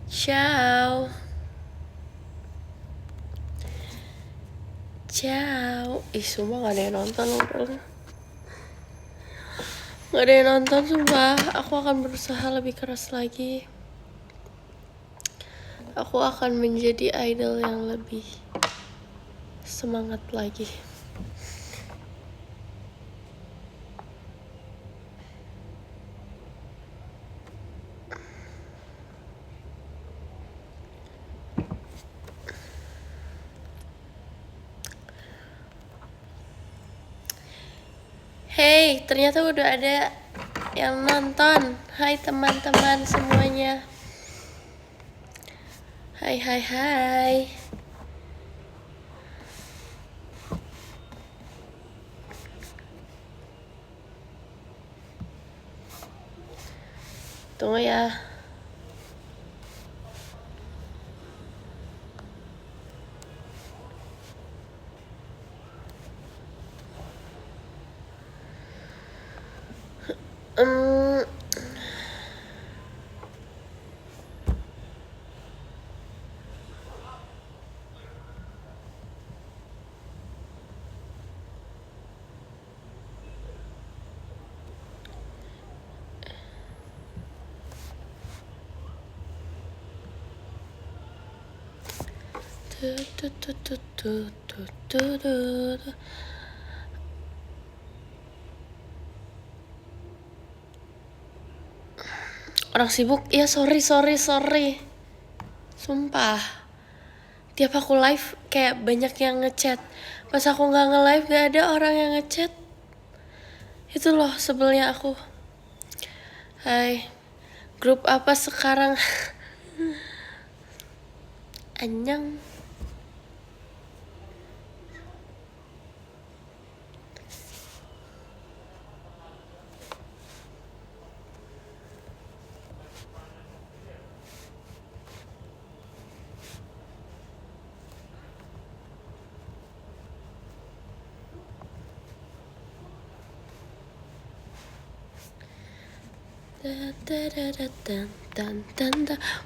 Ciao. Ciao. Ih, sumpah gak ada yang nonton udah. Gak ada yang nonton, sumpah. Aku akan berusaha lebih keras lagi. Aku akan menjadi idol yang lebih semangat lagi. Hey, ternyata udah ada yang nonton. Hai teman-teman semuanya. Hai. Tunggu ya. Orang sibuk, ya sorry. Sumpah. Tiap aku live kayak banyak yang ngechat. Pas aku gak nge-live gak ada orang yang ngechat. Itu loh sebelnya aku. Hai. Grup apa sekarang? Annyeong.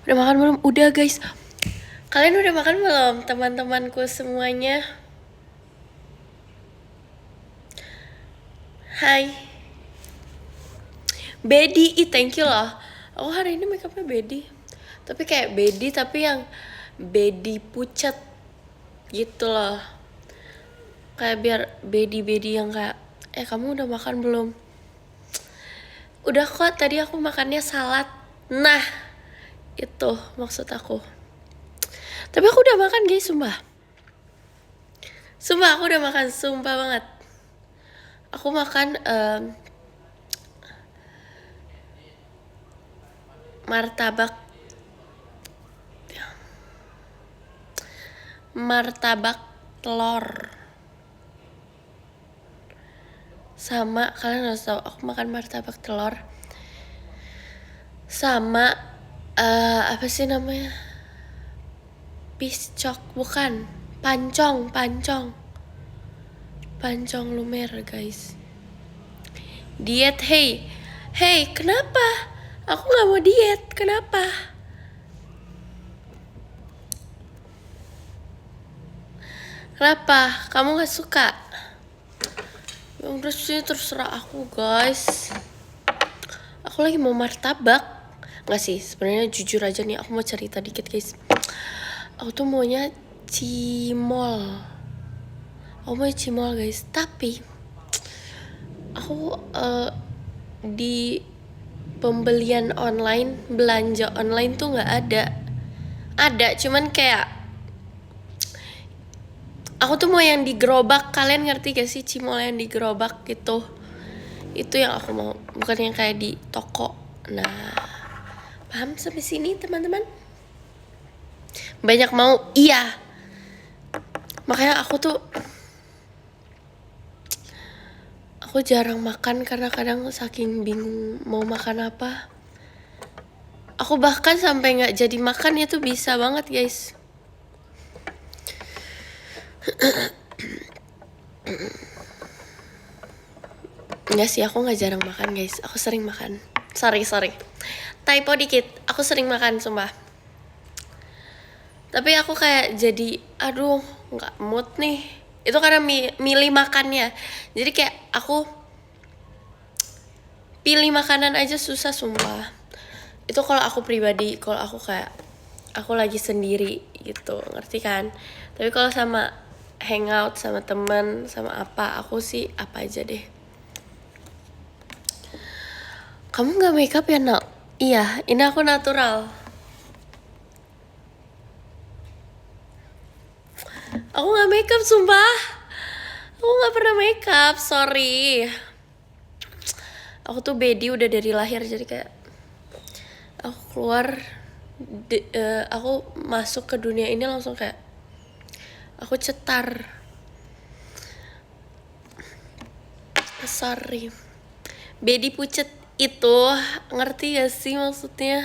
Udah makan belum? Udah guys. Kalian udah makan belum teman-temanku semuanya? Hai. Bedi, thank you loh. Aku hari ini makeupnya Bedi. Tapi kayak Bedi tapi yang Bedi pucat gitu loh. Kayak biar Bedi yang kayak kamu udah makan belum? Udah kok, tadi aku makannya salad. Nah, itu maksud aku. Tapi aku udah makan guys, sumpah. Sumpah aku udah makan, sumpah banget. Aku makan martabak telur. Sama, kalian harus tahu aku makan martabak telur sama apa sih namanya? Piscok, bukan. Pancong lumer, guys. Diet, hey, kenapa? Aku gak mau diet, kenapa? Kenapa? Kamu gak suka? Yang udah sih terserah aku, guys. Aku lagi mau martabak. Nggak sih, sebenarnya jujur aja nih, aku mau cerita dikit, guys. Aku tuh maunya cimol. Aku mau cimol, guys. Tapi aku di pembelian online, belanja online tuh nggak ada. Ada, cuman kayak aku tuh mau yang di gerobak. Kalian ngerti gak sih cimol yang di gerobak gitu? Itu yang aku mau, bukan yang kayak di toko. Nah, paham sampai sini teman-teman? Banyak mau, iya. Makanya aku jarang makan karena kadang saking bingung mau makan apa. Aku bahkan sampai nggak jadi makan itu bisa banget, guys. Enggak sih, aku nggak jarang makan, guys. Aku sering makan. Sorry. Typo dikit. Aku sering makan, sumpah. Tapi aku kayak jadi aduh nggak mood nih. Itu karena milih makannya. Jadi kayak aku pilih makanan aja susah sumpah. Itu kalau aku pribadi, kalau aku kayak aku lagi sendiri gitu, ngerti kan? Tapi kalau sama hangout sama teman sama apa, aku sih apa aja deh. Kamu nggak makeup ya, Nak? Iya, ini aku natural. Aku nggak makeup sumpah. Aku nggak pernah makeup, sorry. Aku tuh bedi udah dari lahir, jadi kayak aku keluar, aku masuk ke dunia ini langsung kayak aku cetar. Sorry. Bedi pucet itu ngerti gak sih maksudnya?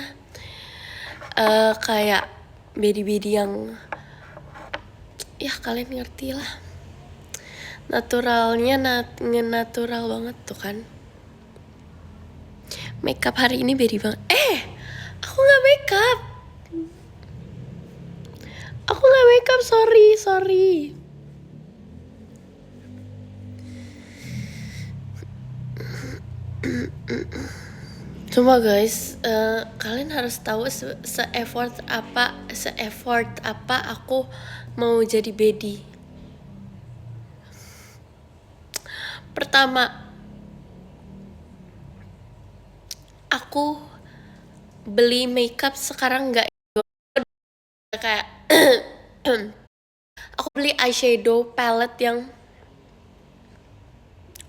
Kayak bedi-bedi yang ya kalian ngerti lah. Naturalnya natural banget tuh kan. Makeup hari ini bedi banget. Aku nggak makeup. Aku nggak makeup, sorry. Cuma guys, kalian harus tahu se-effort apa aku mau jadi bedi. Pertama, aku beli makeup sekarang nggak kayak aku beli eyeshadow palette yang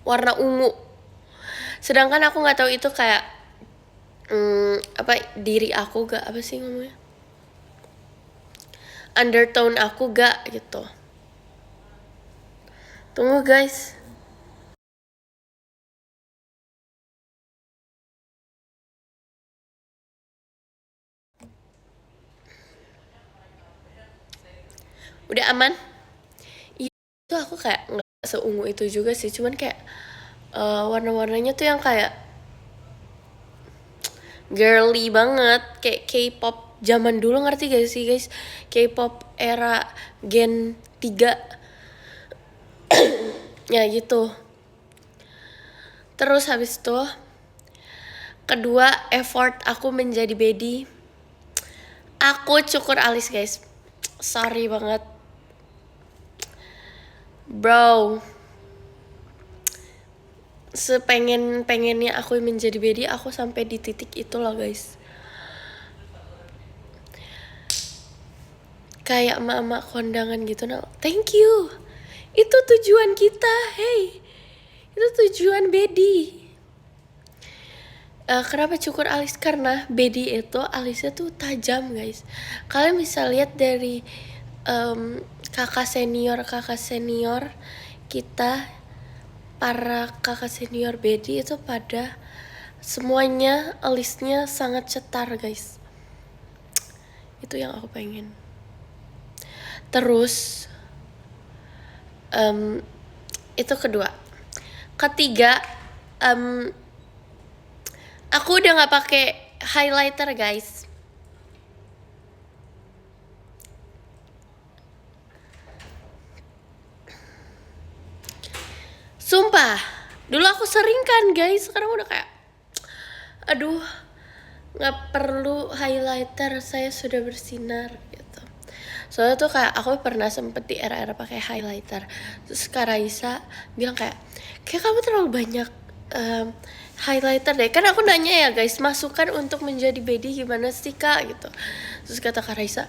warna ungu. Sedangkan aku nggak tahu itu kayak apa diri aku gak apa sih ngomongnya, undertone aku gak gitu. Tunggu guys. Udah aman? Iya, itu aku kayak nggak seungu itu juga sih, cuman kayak warna-warnanya tuh yang kayak girly banget, kayak K-pop zaman dulu, ngerti gak sih guys? K-pop era Gen 3 ya gitu. Terus habis itu kedua effort aku menjadi bedi, aku cukur alis guys. Sorry banget bro, sepengennya aku menjadi bedi, aku sampai di titik itu loh guys. Kayak emak-emak kondangan gitu. Nah, thank you. Itu tujuan kita, hey. Itu tujuan bedi. Kenapa cukur alis? Karena bedi itu alisnya tuh tajam guys. Kalian bisa lihat dari kakak senior kita, para kakak senior bedi itu pada semuanya alisnya sangat cetar guys. Itu yang aku pengen. Terus itu kedua. Ketiga, aku udah nggak pakai highlighter guys. Sumpah, dulu aku sering kan guys, sekarang udah kayak aduh, nggak perlu highlighter, saya sudah bersinar gitu. Soalnya tuh kayak aku pernah sempet di era-era pakai highlighter. Terus Kak Raisa bilang kayak kamu terlalu banyak highlighter deh. Kan aku nanya ya guys, masukan untuk menjadi bedi gimana sih Kak gitu. Terus kata Kak Raisa,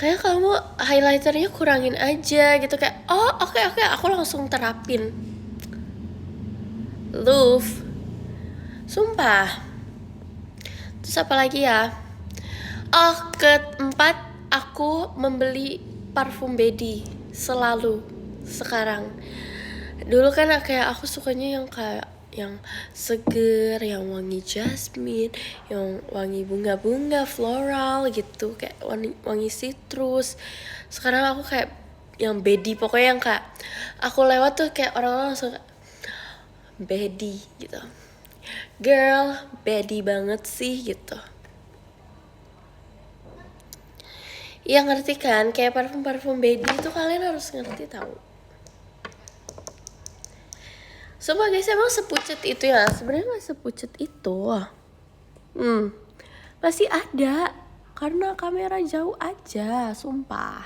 kayak kamu highlighternya kurangin aja gitu. Kayak oh oke, aku langsung terapin. Love, sumpah. Terus apa lagi ya? Oh, keempat, aku membeli parfum bedi selalu sekarang. Dulu kan kayak aku sukanya yang kayak yang seger, yang wangi jasmine, yang wangi bunga-bunga floral gitu, kayak wangi citrus. Sekarang aku kayak yang bedi, pokoknya yang kayak aku lewat tuh kayak orang-orang langsung bedi gitu. Girl, bedi banget sih gitu. Ya ngerti kan, kayak parfum baby itu kalian harus ngerti tahu. Sumpah guys, emang sepucet itu ya? Sebenarnya nggak sepucet itu. Masih ada, karena kamera jauh aja, sumpah.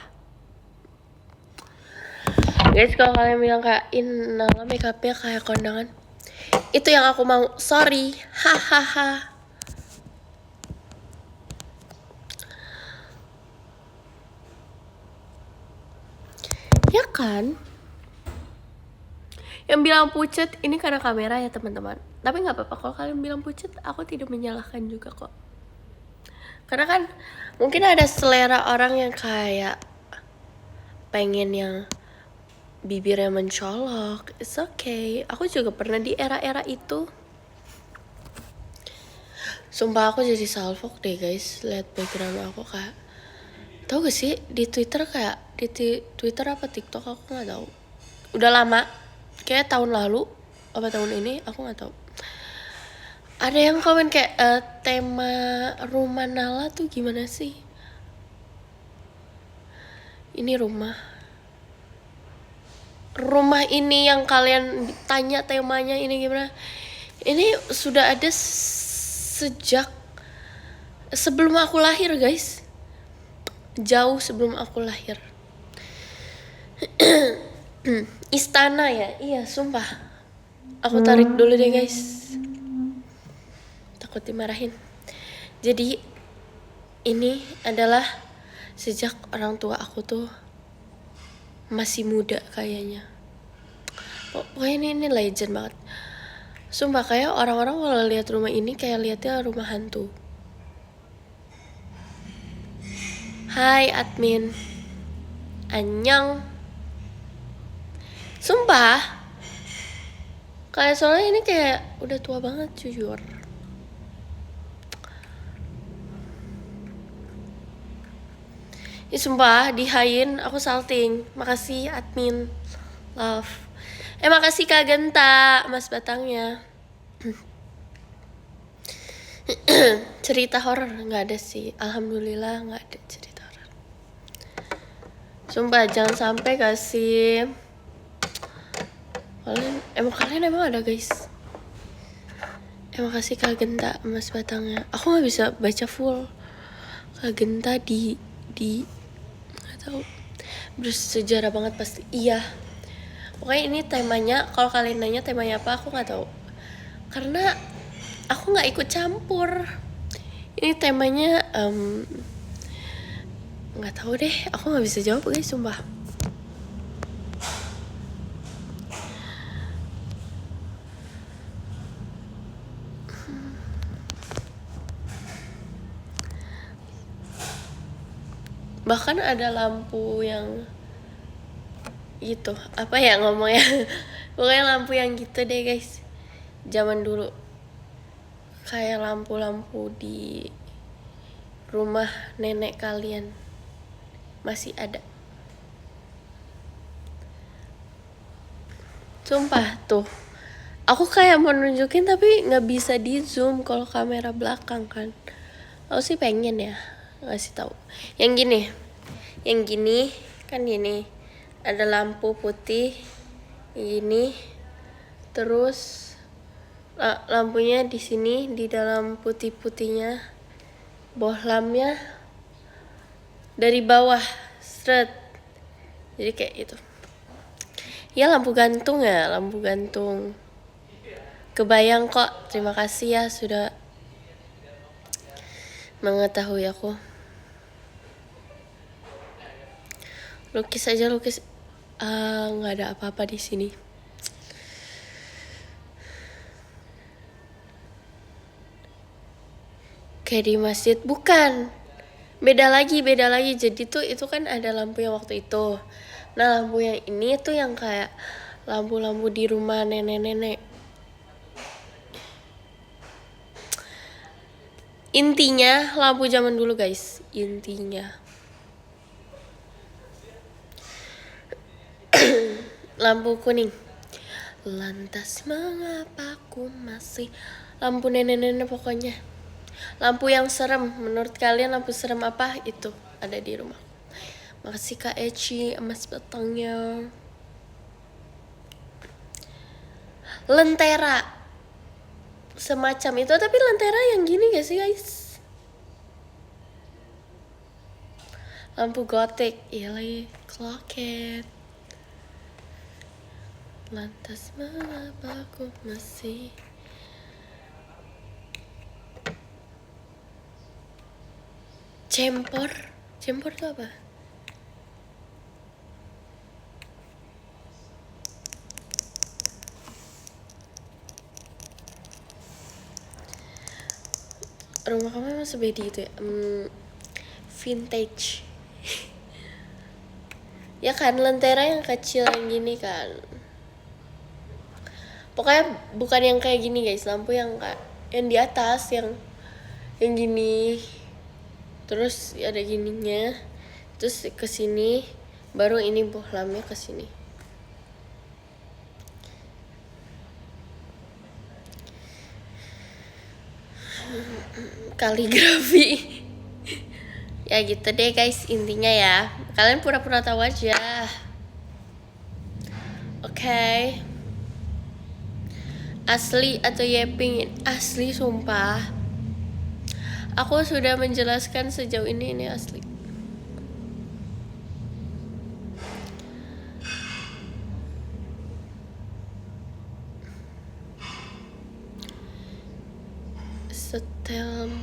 Guys, kalau kalian bilang kayak Nala makeupnya kayak kondangan, itu yang aku mau. Sorry, hahaha. Ya kan? Yang bilang pucet ini karena kamera ya teman-teman. Tapi nggak apa-apa kalau kalian bilang pucet, aku tidak menyalahkan juga kok. Karena kan mungkin ada selera orang yang kayak pengen yang bibirnya mencolok. It's okay. Aku juga pernah di era-era itu. Sumpah aku jadi salfok deh guys. Lihat background aku kayak, tahu gak sih di Twitter kayak di Twitter apa TikTok aku nggak tahu. Udah lama, kayak tahun lalu apa tahun ini aku nggak tahu. Ada yang komen kayak tema rumah Nala tuh gimana sih? Ini rumah ini yang kalian tanya temanya ini gimana? Ini sudah ada sejak sebelum aku lahir guys. Jauh sebelum aku lahir. Istana ya? Iya sumpah. Aku tarik dulu deh guys. Takut dimarahin. Jadi ini adalah sejak orang tua aku tuh masih muda kayaknya. Pokoknya ini legend banget. Sumpah kayak orang-orang kalau lihat rumah ini kayak lihatnya rumah hantu. Hai admin. Annyeong. Sumpah kayak soalnya ini kayak udah tua banget jujur. Sumpah dihain aku salting. Makasih admin. Love. Makasih Kak Genta, Mas Batangnya. Cerita horor nggak ada sih. Alhamdulillah nggak ada cerita horor. Sumpah jangan sampai kasih. Kalian emang ada guys. Makasih Kak Genta, Mas Batangnya. Aku nggak bisa baca full. Kak Genta di nggak tahu. Bersejarah banget pasti. Iya. Pokoknya ini temanya. Kalau kalian nanya temanya apa, aku nggak tahu. Karena aku nggak ikut campur. Ini temanya nggak tahu deh. Aku nggak bisa jawab guys, sumpah. Bahkan ada lampu yang gitu, apa ya ngomongnya. Pokoknya lampu yang gitu deh guys. Zaman dulu kayak lampu-lampu di rumah nenek kalian masih ada. Sumpah tuh. Aku kayak mau nunjukin tapi nggak bisa di zoom kalau kamera belakang kan. Aku sih pengen ya ngasih tahu. Yang gini kan gini. Ada lampu putih ini. Terus lampunya di sini di dalam putih-putihnya. Bohlamnya dari bawah seret. Jadi kayak gitu. Ya lampu gantung ya, lampu gantung. Kebayang kok. Terima kasih ya sudah mengetahui aku. Lukis aja lukis. Nggak ada apa-apa di sini. Kayak di masjid bukan. Beda lagi. Jadi tuh itu kan ada lampu yang waktu itu. Nah lampu yang ini tuh yang kayak lampu-lampu di rumah nenek-nenek. Intinya lampu zaman dulu guys. Intinya lampu kuning. Lantas mengapa aku masih. Lampu nenek-nenek pokoknya. Lampu yang serem. Menurut kalian lampu serem apa? Itu ada di rumah. Makasih Kak Eci, emas batangnya. Lentera semacam itu, tapi lentera yang gini gak sih guys? Lampu gotik, iya lagi. Clocket. Lantas mengapa aku masih Cempor? Cempor itu apa? Rumah kamu emang sebedi itu ya? Vintage. Ya kan, lentera yang kecil yang gini kan. Pokoknya bukan yang kayak gini guys, lampu yang kayak yang di atas, yang gini. Terus ada gininya. Terus ke sini baru ini bohlamnya ke sini. Kaligrafi. Ya gitu deh guys, intinya ya. Kalian pura-pura tahu aja. Oke. Asli atau Yeping? Asli sumpah. Aku sudah menjelaskan sejauh ini asli. Setel.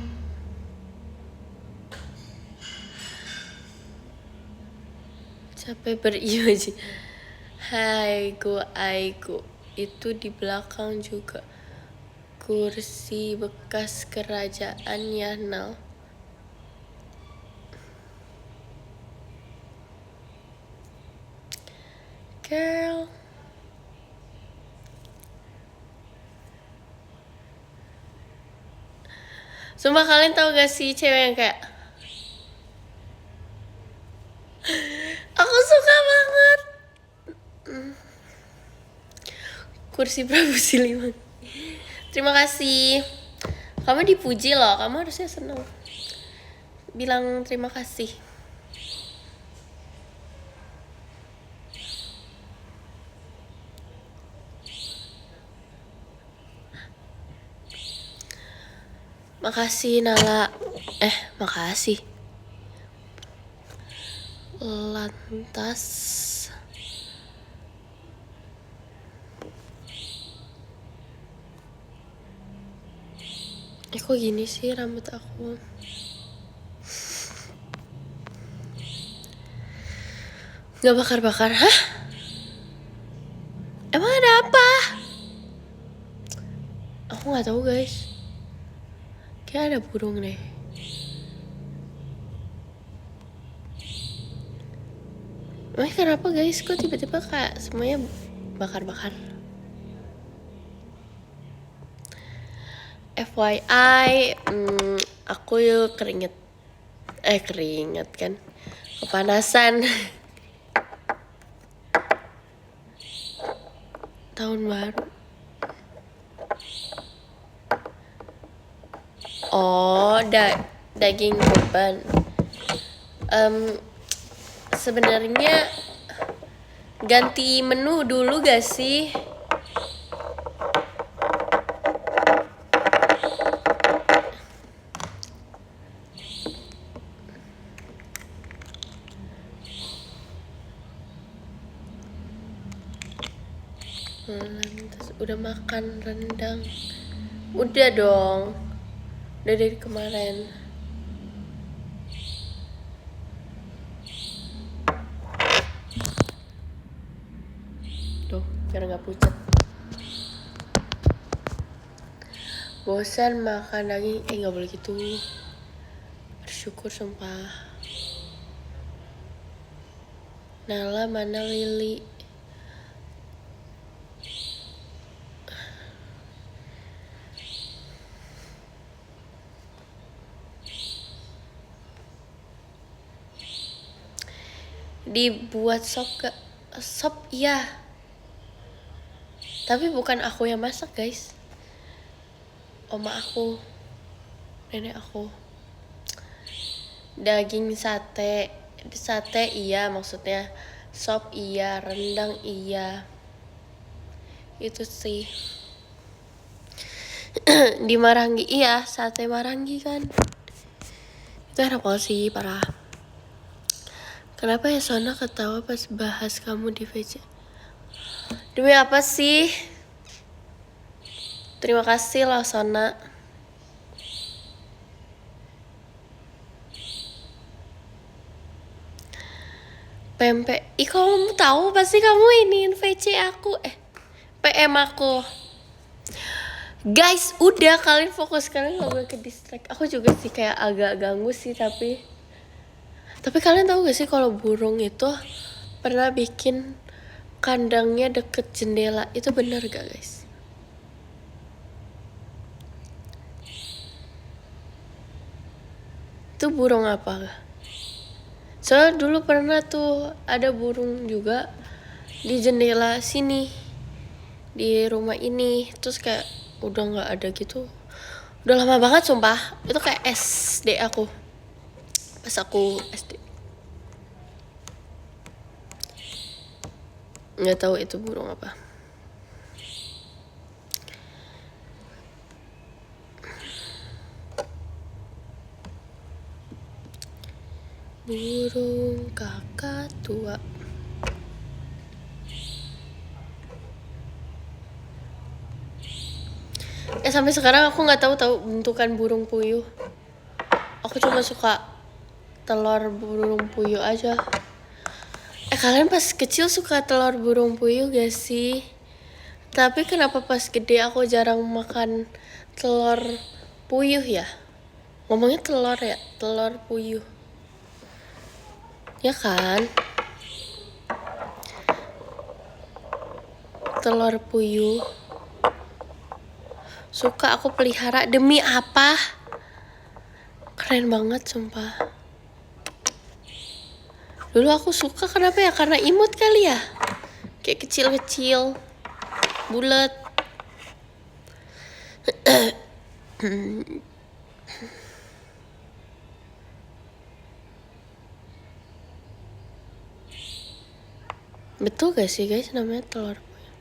Capek berimajinasi. Hai Aigo. Itu di belakang juga kursi bekas kerajaan Yanal. Girl. Sumpah kalian tahu gak sih cewek yang kayak aku suka banget. Kursi Prabu Siliwangi. Terima kasih. Kamu dipuji loh, kamu harusnya seneng. Bilang terima kasih. Makasih Nala. Makasih. Lantas kok gini sih rambut aku? Gak bakar-bakar, hah? Emang ada apa? Aku gak tahu guys. Kayak ada burung deh. Emang kenapa guys? Kok tiba-tiba kayak semuanya bakar-bakar? FYI, aku yuk keringet kan, kepanasan. Tahun baru. Oh, daging kurban. Sebenarnya ganti menu dulu gak sih? Lantas udah makan rendang? Udah dong. Udah dari kemarin. Tuh, biar gak pucat. Bosan makan daging, gak boleh gitu. Bersyukur sumpah. Nala mana Lili? Dibuat sop gak? Sop iya. Tapi bukan aku yang masak guys. Oma aku, nenek aku. Daging sate. Sate iya, maksudnya sop iya, rendang iya. Itu sih. Di Marangi iya, sate Marangi kan. Itu enak banget sih, parah. Kenapa ya Sona ketawa pas bahas kamu di VC? Demi apa sih? Terima kasih loh Sona. Pempek. Ih, kamu tahu pasti kamu iniin VC aku. PM aku. Guys, udah kalian fokus, kalian gak boleh ke distract. Aku juga sih kayak agak ganggu sih, tapi kalian tahu gak sih kalau burung itu pernah bikin kandangnya deket jendela? Itu benar gak guys? Itu burung apa? Soalnya dulu pernah tuh ada burung juga di jendela sini, di rumah ini. Terus kayak udah gak ada gitu. Udah lama banget sumpah. Itu kayak SD aku. Pas aku SD. Nggak tahu itu burung apa. Burung kakak tua. Sampai sekarang aku nggak tahu bentukan burung puyuh. Aku cuma suka telur burung puyuh aja. Kalian pas kecil suka telur burung puyuh gak sih? Tapi kenapa pas gede aku jarang makan telur puyuh ya? Ngomongnya telur ya, telur puyuh. Ya kan? Telur puyuh. Suka aku pelihara. Demi apa? Keren banget sumpah. Dulu aku suka, kenapa ya? Karena imut kali ya. Kayak kecil-kecil, bulat. Betul gak sih guys namanya telur puyuh?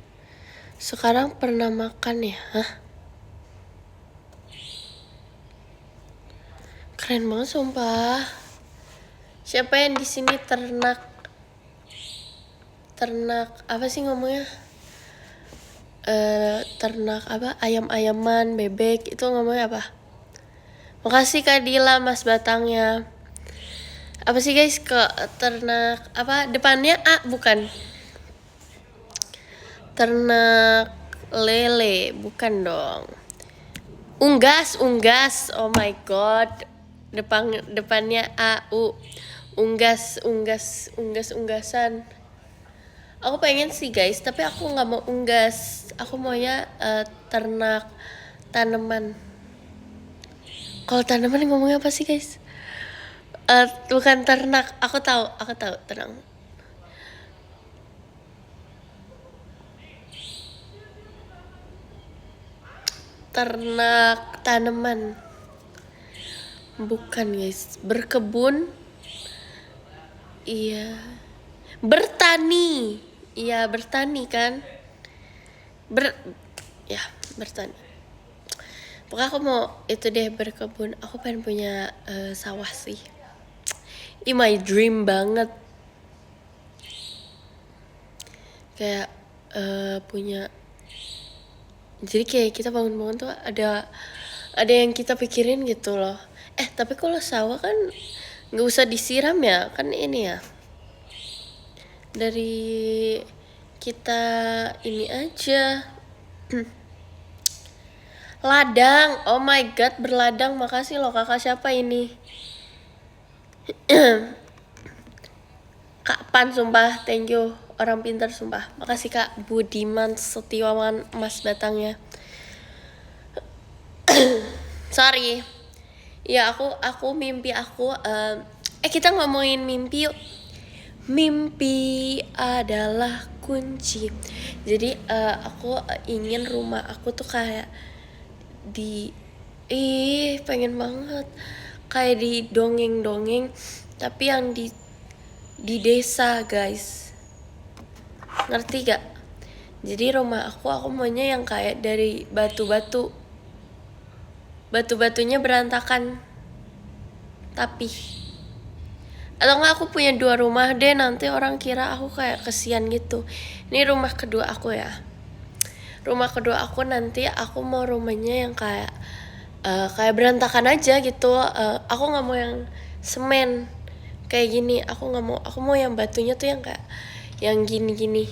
Sekarang pernah makan ya? Hah? Keren banget sumpah. Siapa yang di sini ternak apa sih ngomongnya? Ternak apa? Ayam-ayaman, bebek, itu ngomongnya apa? Makasih Kak Dila, Mas Batangnya. Apa sih guys, ke ternak apa? Depannya A bukan? Ternak lele, bukan dong. Unggas. Oh my god. Depannya AU. Unggasan. Aku pengen sih guys, tapi aku nggak mau unggas. Aku maunya ternak tanaman. Kalau tanaman ngomongnya apa sih guys? Bukan ternak. Aku tahu, tenang. Ternak tanaman. Bukan guys, berkebun. Iya. Bertani. Iya, bertani kan? Bertani. Pokoknya aku mau itu deh, berkebun. Aku pengen punya sawah sih. Ini my dream banget. Kayak punya. Jadi kayak kita bangun-bangun tuh ada yang kita pikirin gitu loh. Tapi kalau sawah kan nggak usah disiram ya, kan ini ya. Dari kita ini aja. Ladang, oh my god, berladang. Makasih loh kakak, siapa ini? Kak Pan, sumpah, thank you. Orang pintar sumpah. Makasih Kak Budiman Setiawan, Mas Batangnya. Sorry. Ya aku mimpi aku kita ngomongin mimpi yuk. Mimpi adalah kunci. Jadi aku ingin rumah aku tuh kayak pengen banget kayak di dongeng-dongeng, tapi yang di desa guys, ngerti gak? Jadi rumah aku maunya yang kayak dari batu-batunya berantakan, tapi atau enggak aku punya 2 rumah deh, nanti orang kira aku kayak kesian gitu. Ini rumah kedua aku ya. Rumah kedua aku nanti aku mau rumahnya yang kayak berantakan aja gitu. Aku nggak mau yang semen kayak gini. Aku mau yang batunya tuh yang kayak yang gini-gini.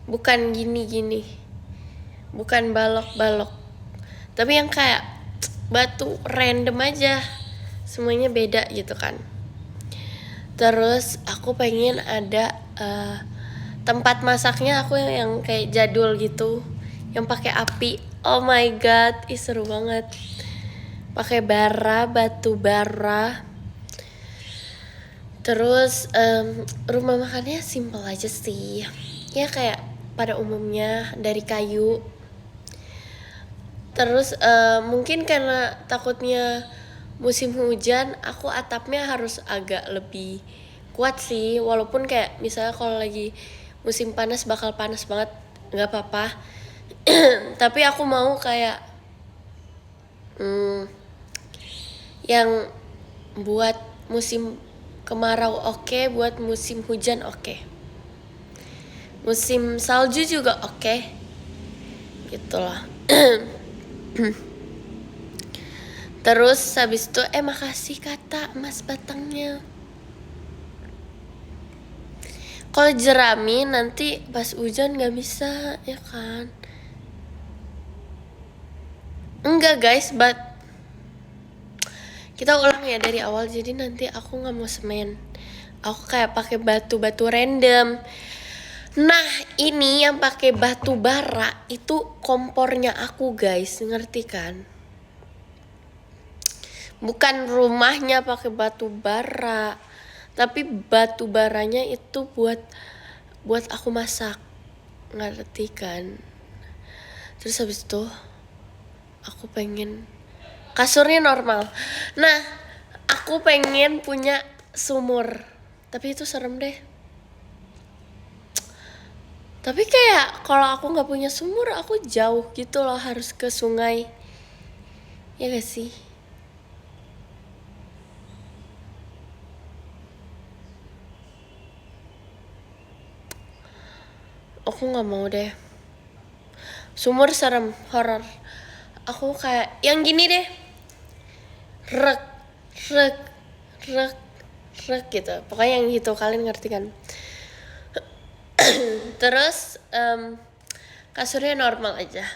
Bukan gini-gini. Bukan balok-balok. Tapi yang kayak batu random aja, semuanya beda gitu kan. Terus aku pengen ada tempat masaknya aku yang kayak jadul gitu, yang pakai api. Oh my god, seru banget. Pakai batu bara. Terus rumah makannya simple aja sih, ya kayak pada umumnya dari kayu. Terus mungkin karena takutnya musim hujan, aku atapnya harus agak lebih kuat sih. Walaupun kayak misalnya kalau lagi musim panas bakal panas banget, nggak apa-apa. Tapi aku mau kayak yang buat musim kemarau oke, buat musim hujan oke. Musim salju juga oke. Gitu lah. Terus habis itu makasih kata Mas batangnya. Kalau jerami nanti pas hujan nggak bisa ya kan? Enggak guys, kita ulang ya dari awal. Jadi nanti aku nggak mau semen, aku kayak pakai batu-batu random. Nah ini yang pakai batu bara itu kompornya aku guys, ngerti kan? Bukan rumahnya pakai batu bara, tapi batu baranya itu buat aku masak, ngerti kan? Terus habis itu aku pengen kasurnya normal. Nah aku pengen punya sumur, tapi itu serem deh. Tapi kayak kalau aku nggak punya sumur, aku jauh gitu loh, harus ke sungai, ya gak sih? Aku nggak mau deh. Sumur serem, horor. Aku kayak yang gini deh, rek gitu. Pokoknya yang gitu, kalian ngerti kan? Terus kasurnya normal aja.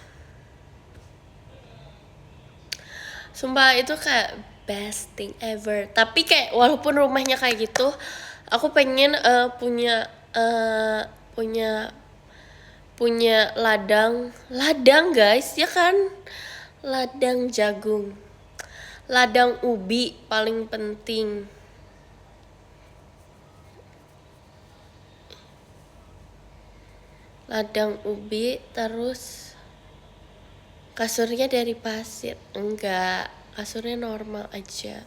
Sumpah itu kayak best thing ever. Tapi kayak walaupun rumahnya kayak gitu, aku pengen punya ladang guys, ya kan? Ladang jagung, ladang ubi paling penting. Ladang ubi, terus kasurnya dari pasir. Enggak, kasurnya normal aja.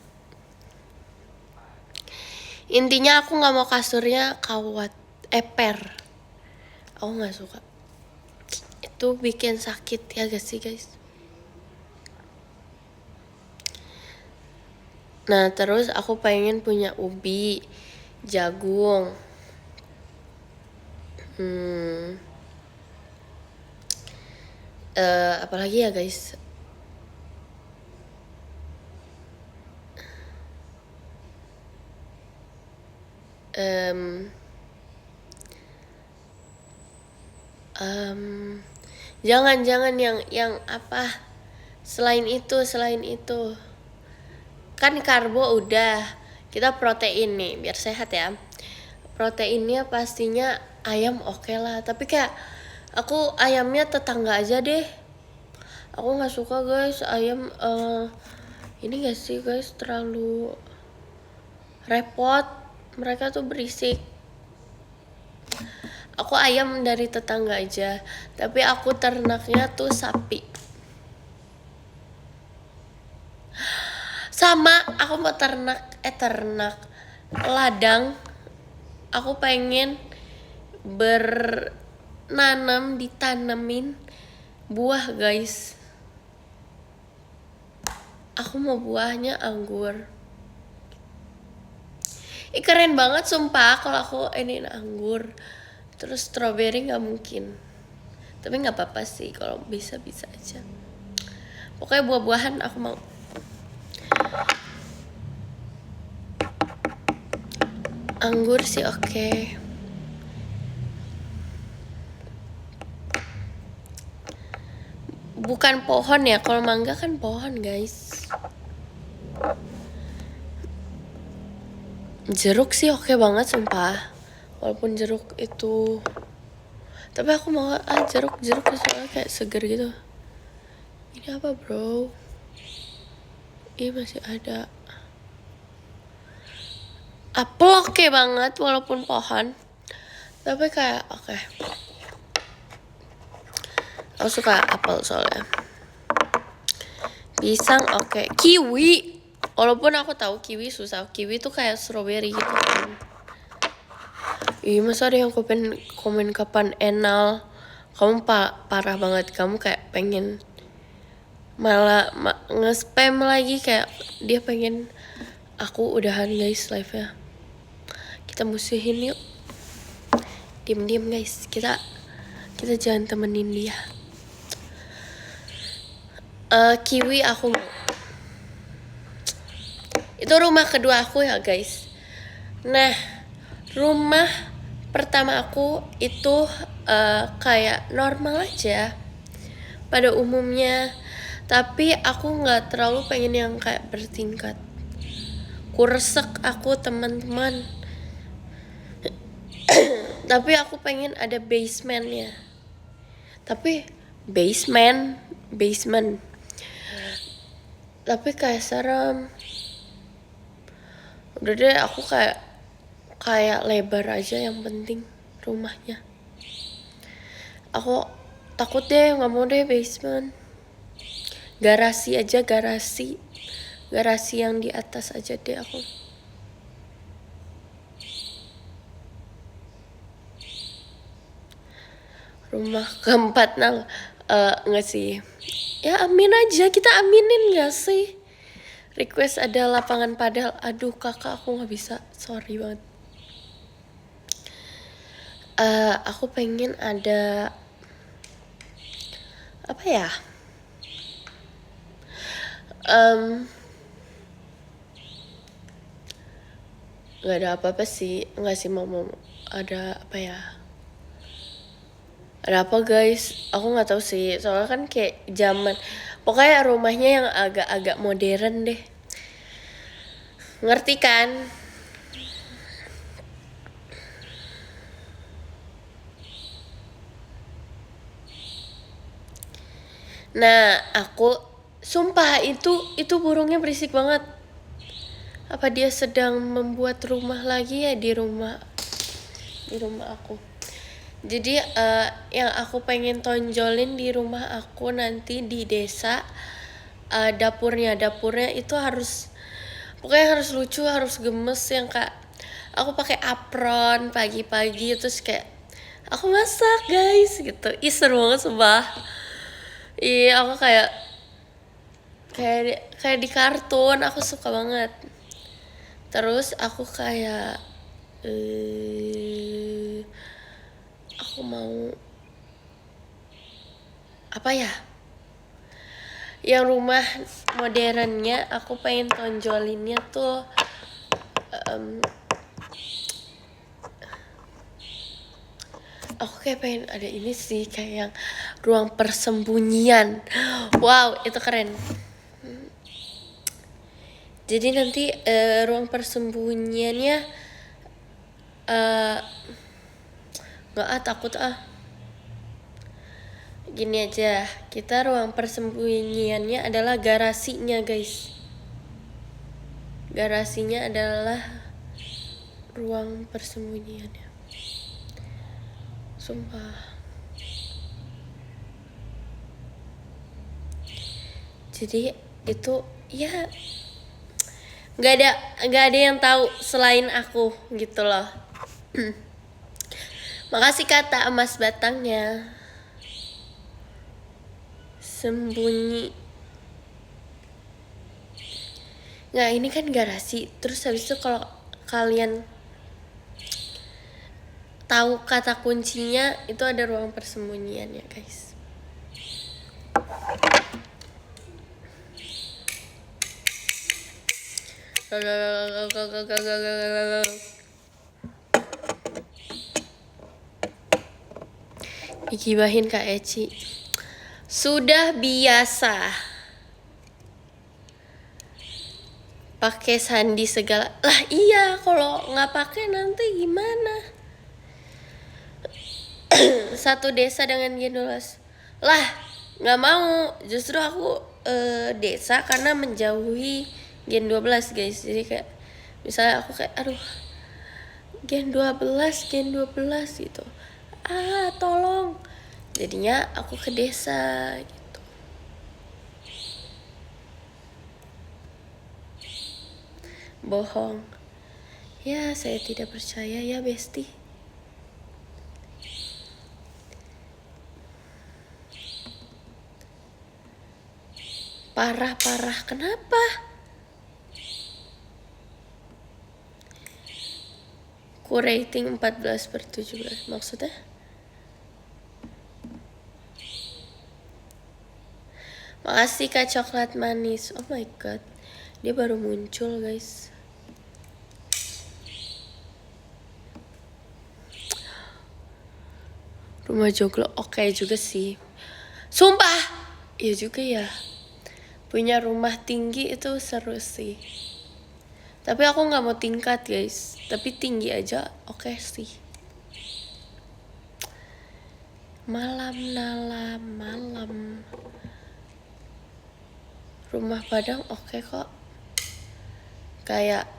Intinya aku nggak mau kasurnya kawat per. Aku nggak suka. Itu bikin sakit ya gak sih guys? Nah terus aku pengen punya ubi, jagung, apalagi ya guys? Jangan yang apa? Selain itu kan karbo udah, kita protein nih biar sehat ya. Proteinnya pastinya ayam oke lah, tapi kayak aku ayamnya tetangga aja deh. Aku nggak suka guys ayam ini gak sih guys, terlalu repot, mereka tuh berisik. Aku ayam dari tetangga aja, tapi aku ternaknya tuh sapi. Sama aku mau ternak ternak ladang. Aku pengen ditanemin buah guys. Aku mau buahnya anggur. Keren banget sumpah kalau aku ini anggur. Terus strawberry nggak mungkin. Tapi nggak apa-apa sih kalau bisa aja. Pokoknya buah-buahan aku mau. Anggur sih oke. Bukan pohon ya, kalau mangga kan pohon guys. Jeruk sih oke banget sumpah. Walaupun jeruk itu, tapi aku mau jeruk soalnya kayak seger gitu. Ini apa bro? Ini masih ada. Apel oke banget walaupun pohon, tapi kayak oke. Aku suka apel soalnya. Pisang oke. Kiwi, walaupun aku tahu kiwi susah. Kiwi tuh kayak strawberry gitu kan. Masa ada yang komen kapan Enal. Kamu parah banget. Kamu kayak pengen malah nge-spam lagi, kayak dia pengen aku udahan guys live-nya. Kita musuhin yuk. Diam-diam guys. Kita jangan temenin dia. Kiwi aku mau. Itu rumah kedua aku ya guys. Nah, rumah pertama aku itu kayak normal aja pada umumnya. Tapi aku gak terlalu pengen yang kayak bertingkat. Kuresek aku teman-teman. Tapi aku pengen ada basementnya. Tapi basement. Tapi kayak serem. Udah deh, aku kayak lebar aja yang penting rumahnya. Aku takut deh, nggak mau deh basement. Garasi aja, garasi yang di atas aja deh aku. Rumah keempat nggak sih. Ya amin aja, kita aminin gak sih? Request ada lapangan padel. Aduh kakak, aku gak bisa, sorry banget. Aku pengen ada apa ya? Gak ada apa-apa sih. Gak sih, mau ada apa ya? Ada apa guys? Aku nggak tahu sih. Soalnya kan kayak zaman. Pokoknya rumahnya yang agak-agak modern deh. Ngerti kan? Nah, aku sumpah itu burungnya berisik banget. Apa dia sedang membuat rumah lagi ya di rumah aku. Jadi yang aku pengen tonjolin di rumah aku nanti di desa, dapurnya itu harus, pokoknya harus lucu, harus gemes, yang kayak aku pakai apron pagi-pagi terus kayak aku masak guys gitu. Seru banget sumpah. Aku kayak di kartun, aku suka banget. Terus aku kayak aku mau apa ya, yang rumah modernnya aku pengen tonjolinnya tuh aku kayak pengen ada ini sih, kayak yang ruang persembunyian. Wow, itu keren. Jadi nanti ruang persembunyiannya takut gini aja, kita ruang persembunyiannya adalah garasinya guys. Garasinya adalah ruang persembunyiannya. Sumpah. Jadi itu ya nggak ada yang tahu selain aku gitu loh. Makasih kata emas batangnya. Sembunyi. Nggak, ini kan garasi. Terus habis itu kalau kalian tahu kata kuncinya, itu ada ruang persembunyian ya guys. Digibahin Kak Eci. Sudah biasa pakai sandi segala. Lah iya, kalau nggak pakai nanti gimana? Satu desa dengan Gen 12. Lah nggak mau, justru aku desa karena menjauhi Gen 12 guys. Jadi kayak misalnya aku kayak aduh Gen 12 gitu, tolong, jadinya aku ke desa gitu. Bohong ya, saya tidak percaya ya Besti. Parah kenapa? Ku rating 14/17 maksudnya? Makasih Kak Coklat Manis. Oh my god, dia baru muncul guys. Rumah joglo oke juga sih. Sumpah, iya juga ya. Punya rumah tinggi itu seru sih. Tapi aku nggak mau tingkat guys. Tapi tinggi aja oke sih. Malam. Rumah Padang oke kok. Kayak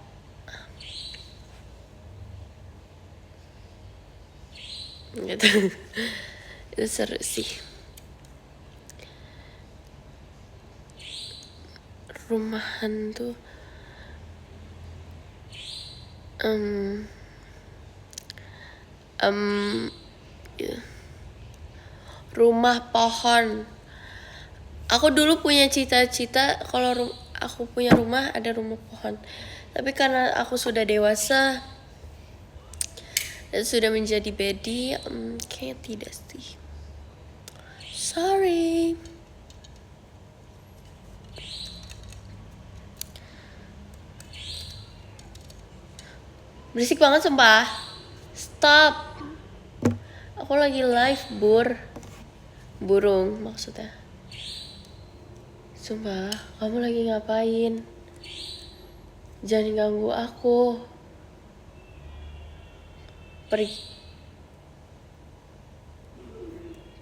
gitu. Itu seru sih. Rumah hantu. Yeah. Rumah pohon. Aku dulu punya cita-cita kalau aku punya rumah ada rumah pohon. Tapi karena aku sudah dewasa dan sudah menjadi baddie, kayaknya tidak sih. Sorry. Berisik banget sumpah. Stop. Aku lagi live burung maksudnya. Sumpah, kamu lagi ngapain? Jangan ganggu aku.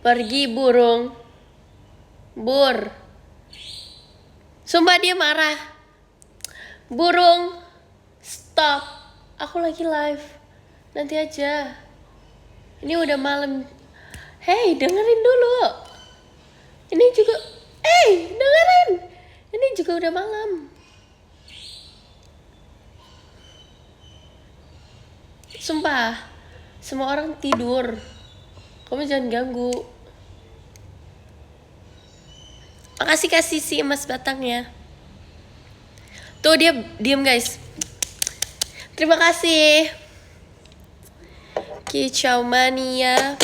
Pergi burung. Sumpah dia marah. Burung, stop. Aku lagi live. Nanti aja. Ini udah malam. Hey, dengerin dulu. Ini juga, dengerin. Ini juga udah malam. Sumpah, semua orang tidur. Kamu jangan ganggu. Makasih kasih si emas batangnya. Tuh dia diem guys. Terima kasih Kicau Mania.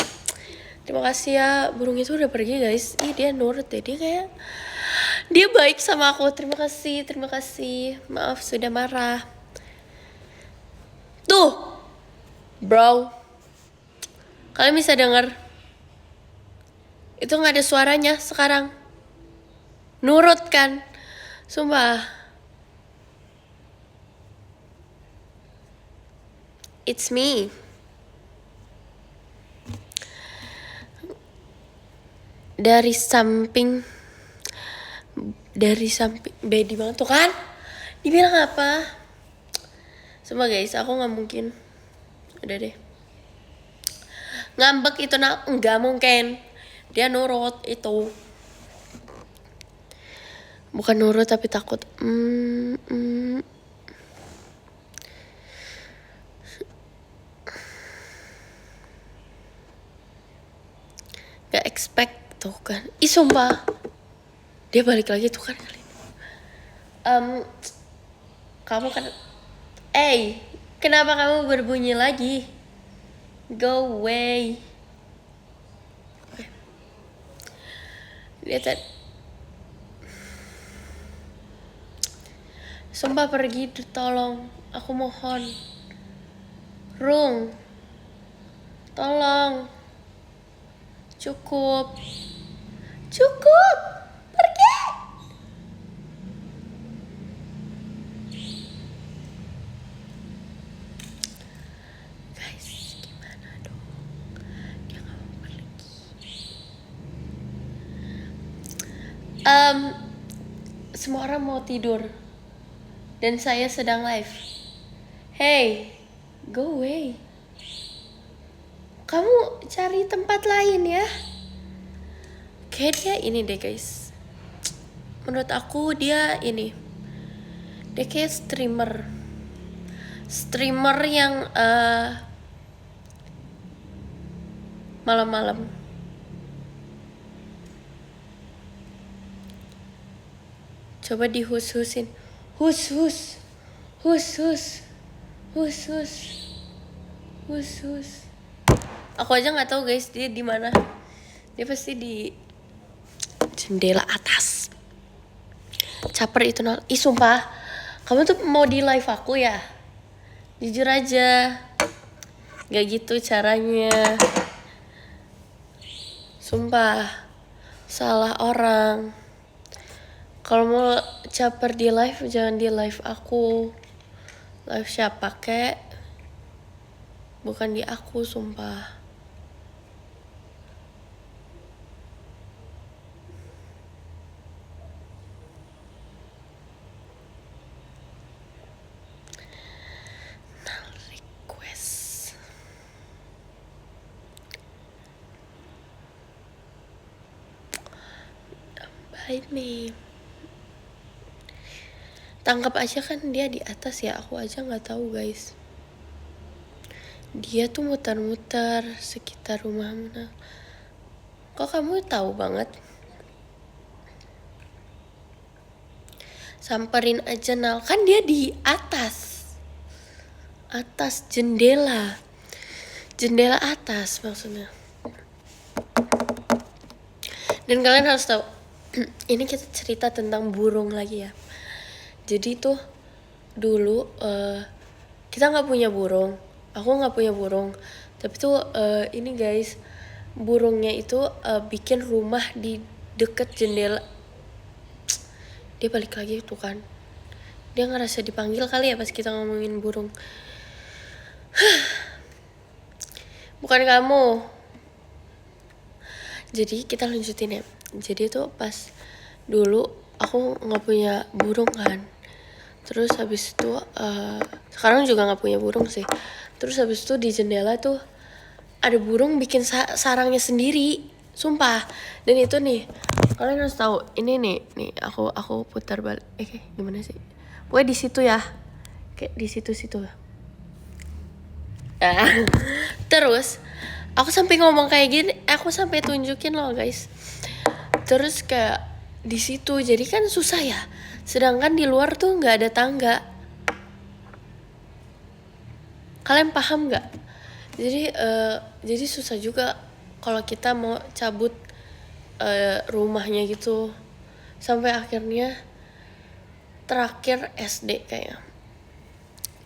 Terima kasih ya. Burung itu udah pergi guys. Dia nurut deh. Dia baik sama aku. Terima kasih. Maaf sudah marah. Tuh bro, kalian bisa dengar? Itu gak ada suaranya sekarang. Nurut kan? Sumpah. It's me. Dari samping baby banget tuh kan? Dibilang apa? Sumpah guys, aku gak mungkin. Udah deh. Ngambek itu nggak mungkin. Dia nurut itu. Bukan nurut tapi takut. Gak expect tuh kan. Ih sumpah, dia balik lagi tuh kan kali ini. Kamu kan, kenapa kamu berbunyi lagi? Go away. Dia tadi, sumpah pergi, tolong, aku mohon. Rung, tolong. Cukup, pergi. Guys, gimana dong? Dia gak mau pergi. Semua orang mau tidur dan saya sedang live. Hey, go away. Kamu cari tempat lain ya. Kayak dia ini deh guys. Menurut aku dia ini. Dia kayak streamer yang malam-malam. Coba dihus-husin. Hus. Aku aja nggak tahu guys dia di mana. Dia pasti di jendela atas. Caper itu nol. Ih sumpah, kamu tuh mau di live aku ya? Jujur aja, gak gitu caranya. Sumpah, salah orang. Kalau mau caper di live, jangan di live aku. Live siapa kek? Bukan di aku, sumpah. Request. Baik nih. Tangkap aja kan dia di atas ya, aku aja nggak tahu guys. Dia tuh muter-muter sekitar rumah mana. Kok kamu tahu banget? Samperin aja Nal, kan dia di atas jendela atas maksudnya. Dan kalian harus tahu, ini kita cerita tentang burung lagi ya. Jadi tuh dulu kita nggak punya burung, aku nggak punya burung, tapi tuh ini guys, burungnya itu bikin rumah di deket jendela. Dia balik lagi tuh kan, dia ngerasa dipanggil kali ya pas kita ngomongin burung. Bukan kamu. Jadi kita lanjutin ya. Jadi tuh pas dulu aku nggak punya burung kan. Terus habis itu sekarang juga nggak punya burung sih. Terus habis itu di jendela tuh ada burung bikin sarangnya sendiri, sumpah. Dan itu nih, kalian harus tahu, ini nih aku putar balik. Gimana sih? Pokoknya di situ ya, kayak di situ. Terus aku sampai ngomong kayak gini, aku sampai tunjukin loh guys. Terus kayak di situ, jadi kan susah ya. Sedangkan di luar tuh nggak ada tangga. Kalian paham nggak? Jadi susah juga kalau kita mau cabut rumahnya gitu. Sampai akhirnya terakhir SD kayaknya.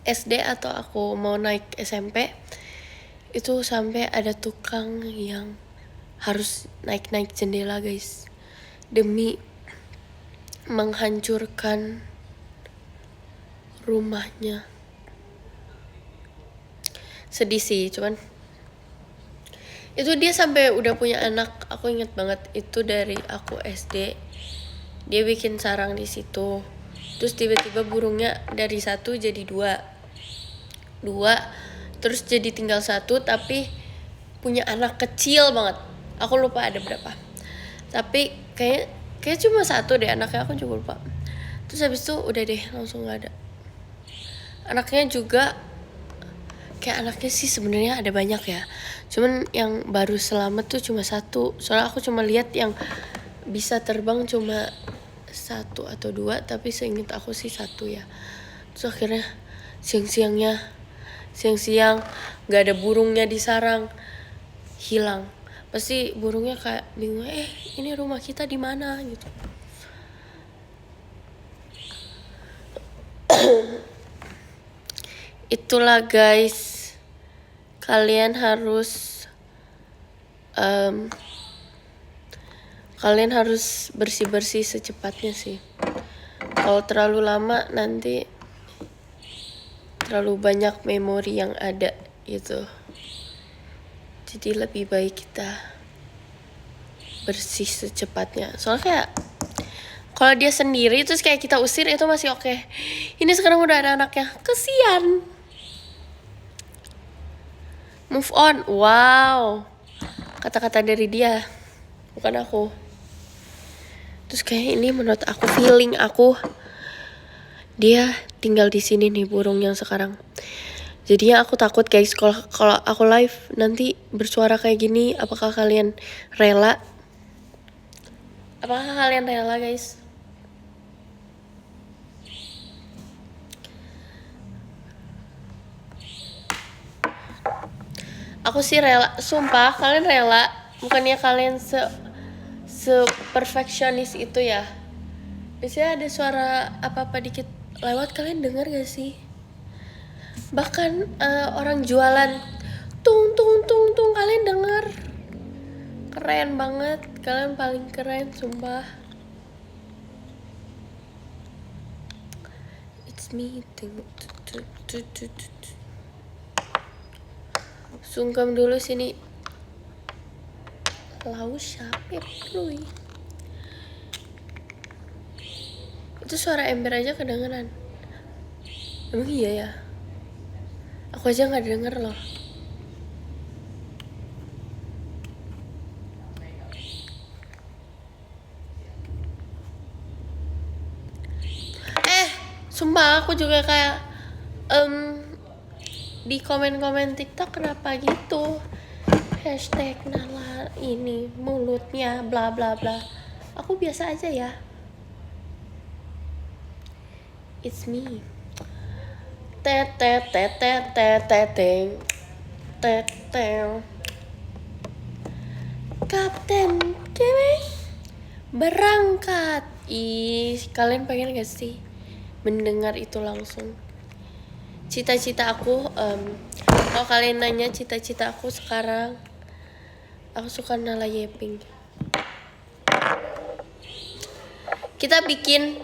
SD atau aku mau naik SMP itu sampai ada tukang yang harus naik jendela guys, demi menghancurkan rumahnya. Sedih sih, cuman itu dia sampai udah punya anak. Aku inget banget itu dari aku SD, dia bikin sarang di situ. Terus tiba-tiba burungnya dari 1 jadi 2, terus jadi tinggal 1, tapi punya anak kecil banget. Aku lupa ada berapa, tapi kayak cuma 1 deh anaknya, aku juga lupa. Terus habis itu udah deh langsung gak ada. Anaknya juga kayak anaknya sih sebenarnya ada banyak ya, cuman yang baru selamat tuh cuma satu. Soalnya aku cuma lihat yang bisa terbang cuma satu atau dua, tapi seingat aku sih satu ya. Terus akhirnya siang-siang nggak ada burungnya di sarang, hilang. Pasti burungnya kayak bingung, ini rumah kita di mana gitu. Itulah guys, kalian harus bersih-bersih secepatnya sih. Kalau terlalu lama nanti terlalu banyak memori yang ada gitu. Jadi lebih baik kita bersih secepatnya. Soalnya kayak kalau dia sendiri terus kayak kita usir itu masih oke. Ini sekarang udah ada anaknya, kesian. Move on, wow. Kata-kata dari dia, bukan aku. Terus kayak ini menurut aku, feeling aku, dia tinggal di sini nih burung yang sekarang. Jadinya aku takut guys, kalau aku live nanti bersuara kayak gini, apakah kalian rela? Apakah kalian rela guys? Aku sih rela, sumpah kalian rela. Bukannya kalian perfeksionis itu ya. Biasanya ada suara apa-apa dikit lewat, kalian dengar gak sih? Bahkan orang jualan tung tung tung tung, kalian dengar? Keren banget, kalian paling keren sumpah. It's me. Sungkem dulu sini. Lau siapa Pluy? Itu suara ember aja kedengeran. Emang iya ya? Aku aja gak denger loh. Sumpah aku juga kayak di komen-komen TikTok kenapa gitu, hashtag Nala ini mulutnya bla bla bla. Aku biasa aja ya. It's me. Kapten Kevin berangkat. Kalian pengen gak sih mendengar itu langsung? Cita-cita aku, kalau kalian nanya cita-cita aku sekarang, aku suka Nala Yeping. Kita bikin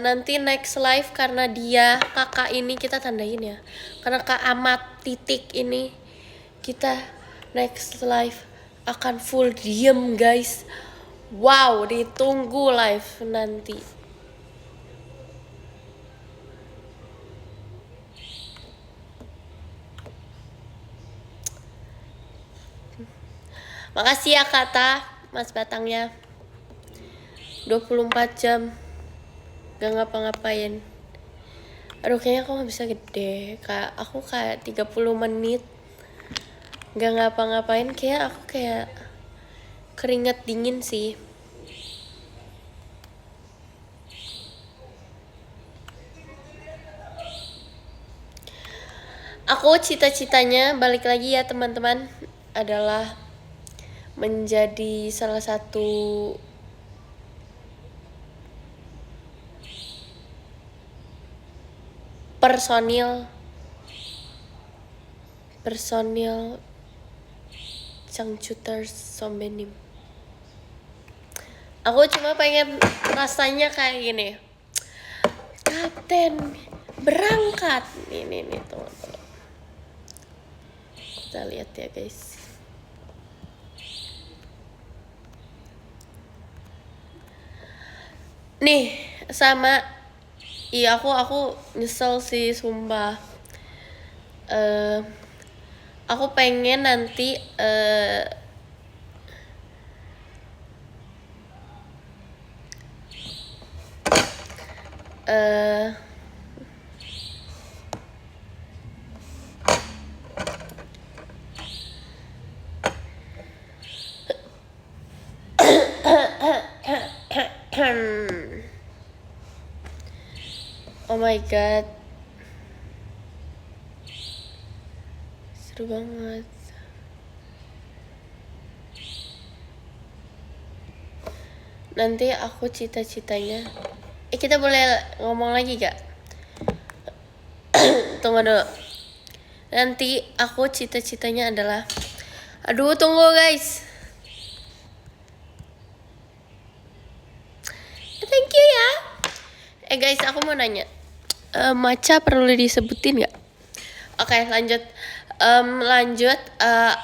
nanti next live, karena dia kakak ini kita tandain ya, karena Kak Amat titik ini kita next live akan full diem guys. Wow, ditunggu live nanti. Makasih ya kata Mas Batangnya. 24 jam gak ngapa-ngapain. Aduh kayaknya aku gak bisa gede. Aku kayak 30 menit gak ngapa-ngapain, kayak aku kayak keringat dingin sih. Aku cita-citanya, balik lagi ya teman-teman, adalah menjadi salah satu personil Changchuters Sombenim. Aku cuma pengen rasanya kayak gini, Kapten berangkat. Nih tuh. Kita lihat ya guys. Nih sama, iya aku nyesel sih sumpah. Aku pengen nanti Oh my god, seru banget. Nanti aku cita-citanya, kita boleh ngomong lagi gak? Tunggu dulu. Nanti aku cita-citanya adalah, aduh tunggu guys. Thank you ya. Guys, aku mau nanya, matcha perlu disebutin gak? Oke, lanjut.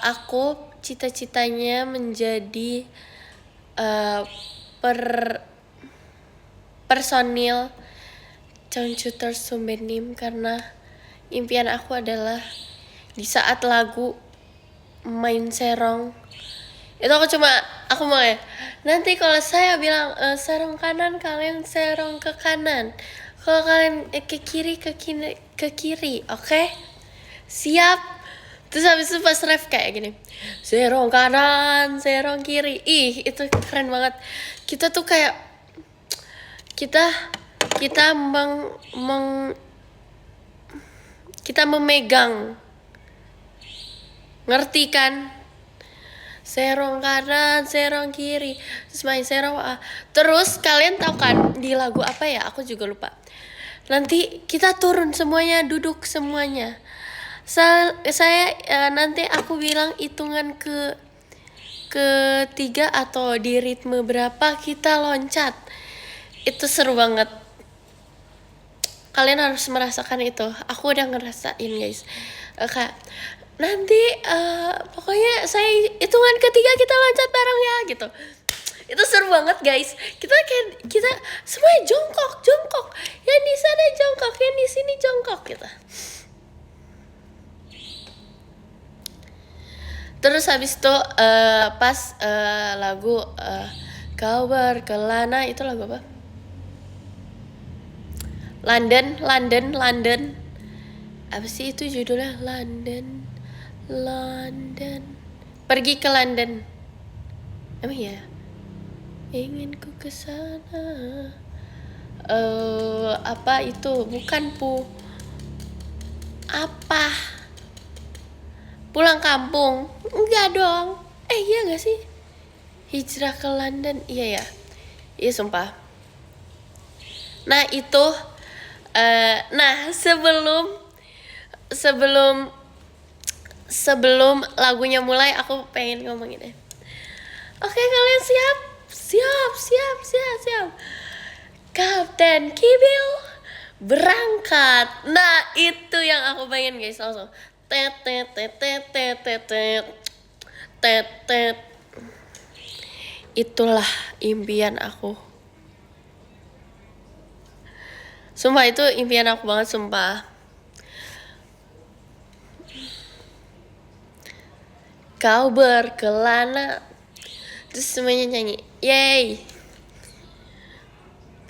Aku cita-citanya menjadi personil Changchuter Sumbenim, karena impian aku adalah di saat lagu main serong itu aku mau ya, nanti kalau saya bilang serong kanan, kalian serong ke kanan, kalau kalian ke kiri, oke? Siap. Terus habis itu pas ref kayak gini, serong kanan, serong kiri. Ih, itu keren banget. Kita tuh kayak kita memegang, ngerti kan? Serong kanan, serong kiri, terus main serong. Terus kalian tahu kan di lagu apa ya? Aku juga lupa. Nanti kita turun semuanya, duduk semuanya. Saya nanti aku bilang hitungan ketiga atau di ritme berapa kita loncat. Itu seru banget. Kalian harus merasakan itu. Aku udah ngerasain guys. Kak, nanti pokoknya saya hitungan ketiga kita loncat bareng ya gitu. Itu seru banget guys. Kita semuanya jongkok. Yang di sana jongkok, yang di sini jongkok gitu. Terus habis itu pas lagu kau berkelana, itu lagu apa? London. Apa sih itu judulnya? London. Pergi ke London. Emang ya? Ingin ku kesana. Apa itu? Bukan apa? Pulang kampung? Enggak dong. Iya gak sih? Hijrah ke London. Iya ya. Iya sumpah. Nah itu. Sebelum lagunya mulai, aku pengen ngomongin deh. Oke, kalian siap? Siap. Kapten Kibil berangkat. Nah, itu yang aku pengen guys, langsung. Tet. Itulah impian aku. Sumpah itu impian aku banget, sumpah. Kau berkelana, terus semuanya nyanyi, yay.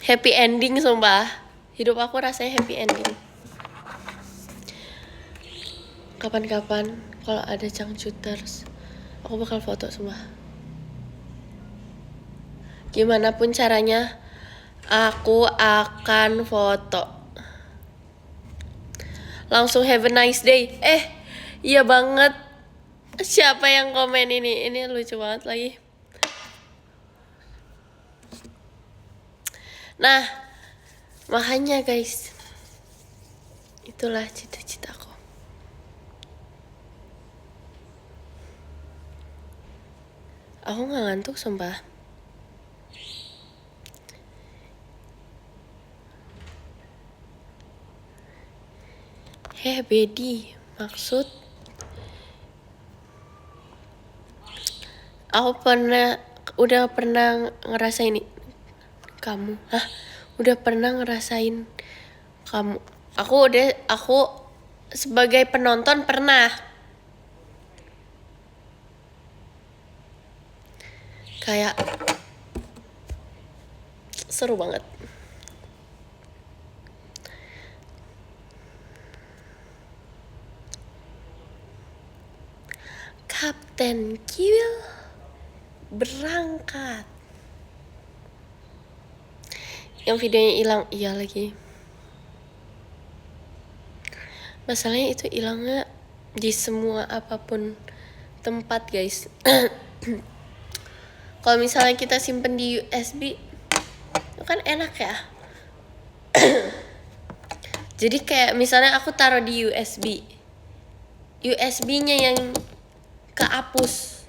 Happy ending, sumpah. Hidup aku rasanya happy ending. Kapan-kapan kalau ada Changchuters, aku bakal foto semua. Gimana pun caranya, aku akan foto. Langsung have a nice day. Iya banget. Siapa yang komen ini? Ini lucu banget lagi. Nah, makanya guys, itulah cita-citaku. Aku gak ngantuk sumpah. Bedi, maksud aku udah pernah ngerasain kamu. Udah pernah ngerasain kamu. Aku sebagai penonton pernah. Kayak seru banget. Kapten Kibil berangkat. Yang videonya hilang. Iya lagi. Masalahnya itu hilangnya di semua apapun tempat guys. Kalau misalnya kita simpen di USB itu kan enak ya. Jadi kayak misalnya aku taruh di USB-nya yang kehapus,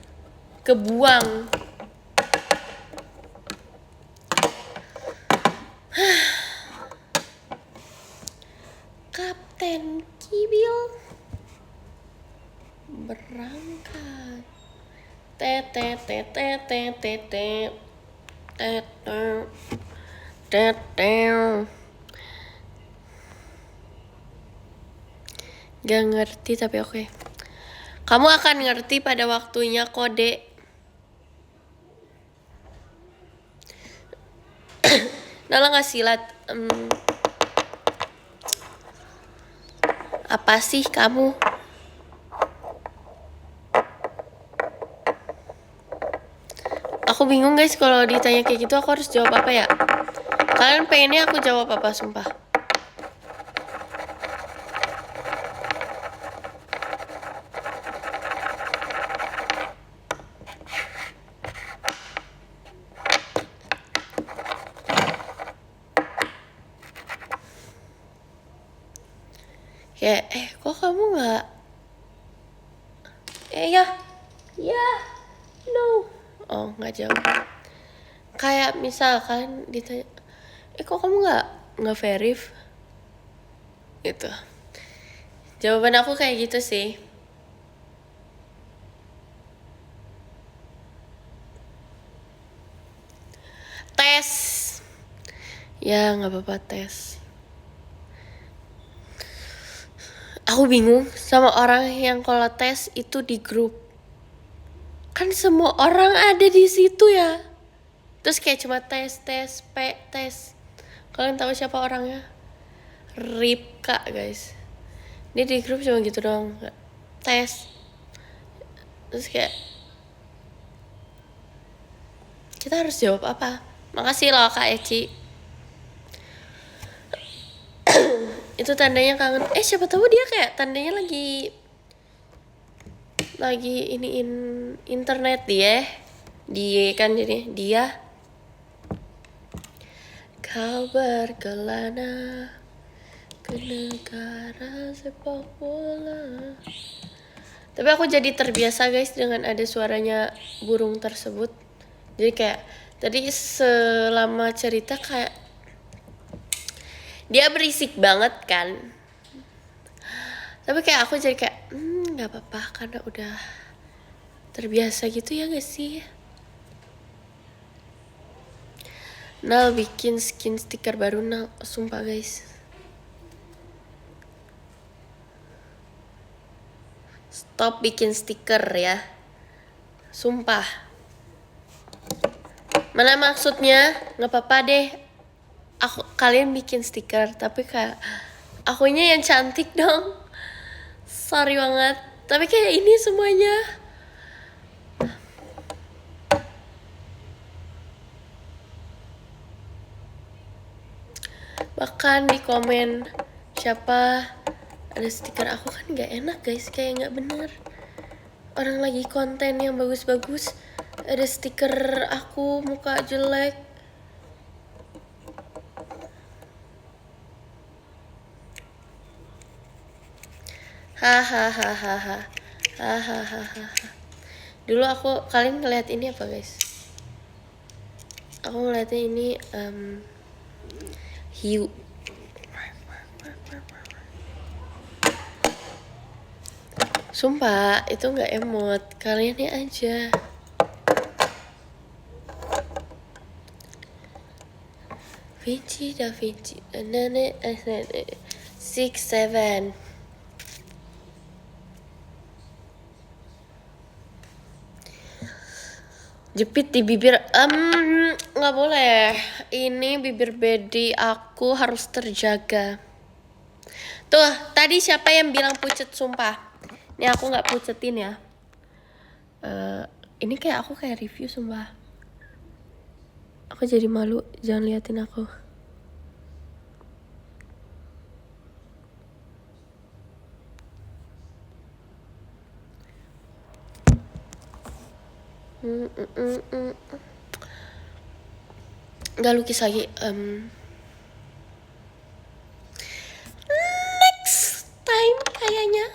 kebuang. Kapten Kibil berangkat. Gak ngerti tapi oke. Kamu akan ngerti pada waktunya kode. Nala gak silat. Apa sih kamu? Aku bingung guys kalau ditanya kayak gitu aku harus jawab apa ya? Kalian pengennya aku jawab apa sumpah? Kayak kok kamu nggak? Ya, no. Oh nggak jawab. Kayak misal kalian ditanya, kok kamu nggak verif? Gitu. Jawaban aku kayak gitu sih. Tes. Ya nggak apa-apa tes. Aku bingung sama orang yang kalau tes itu di grup. Kan semua orang ada di situ ya. Terus kayak cuma tes. Kalian tahu siapa orangnya? Ripka guys. Dia di grup cuma gitu doang. Tes. Terus kayak kita harus jawab apa? Makasih loh Kak Eci. Itu tandanya kangen. Siapa tahu dia kayak tandanya lagi iniin internet dia kan jadi dia. Kau berkelana ke negara sepak bola. Tapi aku jadi terbiasa guys dengan ada suaranya burung tersebut. Jadi kayak tadi selama cerita kayak dia berisik banget kan. Tapi kayak aku jadi kayak gak apa-apa karena udah terbiasa gitu ya gak sih? Nal bikin skin stiker baru Nal. Sumpah guys. Stop bikin stiker ya. Sumpah. Mana maksudnya? Gak apa-apa deh. Kalian bikin stiker tapi kayak akunya yang cantik dong. Sorry banget. Tapi kayak ini semuanya. Bahkan di komen siapa ada stiker aku kan gak enak guys. Kayak gak bener. Orang lagi konten yang bagus-bagus ada stiker aku muka jelek. Hahaha. Dulu kalian ngeliat ini apa guys? Aku ngeliatnya ini hiu. Sumpah itu nggak emot, kaliannya aja. Vinci Da Vinci, 6-7. Jepit di bibir, nggak boleh. Ini bibir bedi aku harus terjaga. Tuh, tadi siapa yang bilang pucet sumpah? Ini aku nggak pucetin ya. Ini kayak aku kayak review sumpah. Aku jadi malu, jangan liatin aku. Nggak lukis lagi. Next time kayaknya.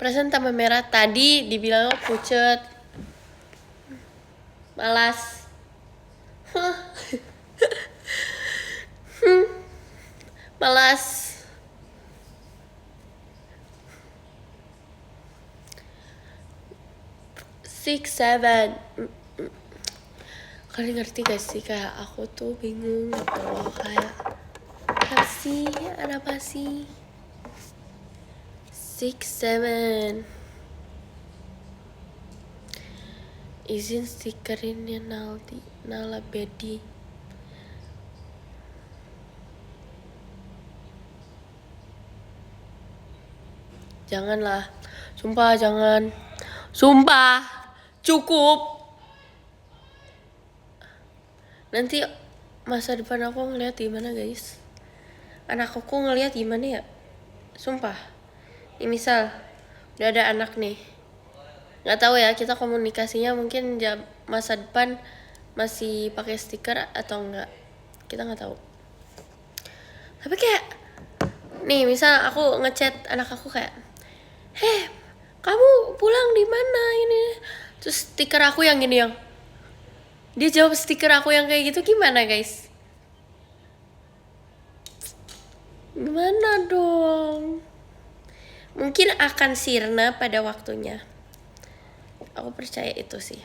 Perasaan tambah merah tadi dibilang pucet. Malas. Malas. 6, 7. Kalian ngerti gak sih, kayak aku tuh bingung gitu loh, kayak apa sih 6, 7. Izin stikerin ya Nala Bedi. Janganlah, sumpah jangan, sumpah cukup. Nanti masa depan aku ngeliat gimana guys, anak aku ngeliat gimana ya, sumpah. Ini misal udah ada anak nih, nggak tahu ya kita komunikasinya mungkin masa depan masih pakai stiker atau enggak, kita nggak tahu. Tapi kayak nih misal aku ngechat anak aku kayak, kamu pulang di mana ini, terus stiker aku yang gini, yang dia jawab stiker aku yang kayak gitu, gimana guys? Gimana dong? Mungkin akan sirna pada waktunya. Aku percaya itu sih.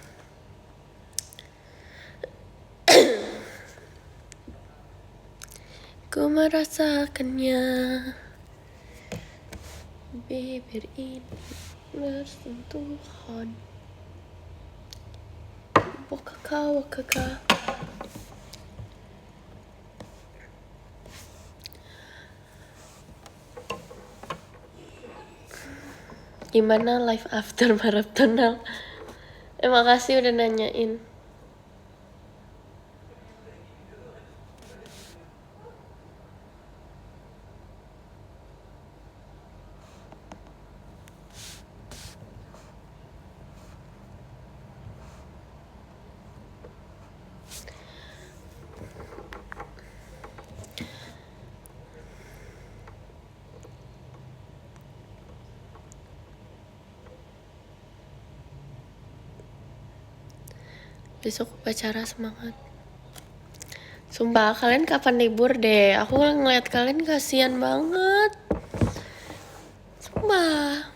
Ku merasakannya, bibir ini bersentuhan. Waka. Gimana life after maratonal? Makasih udah nanyain. Besok upacara, semangat. Sumpah kalian kapan libur deh? Aku ngeliat kalian kasihan banget. Sumpah.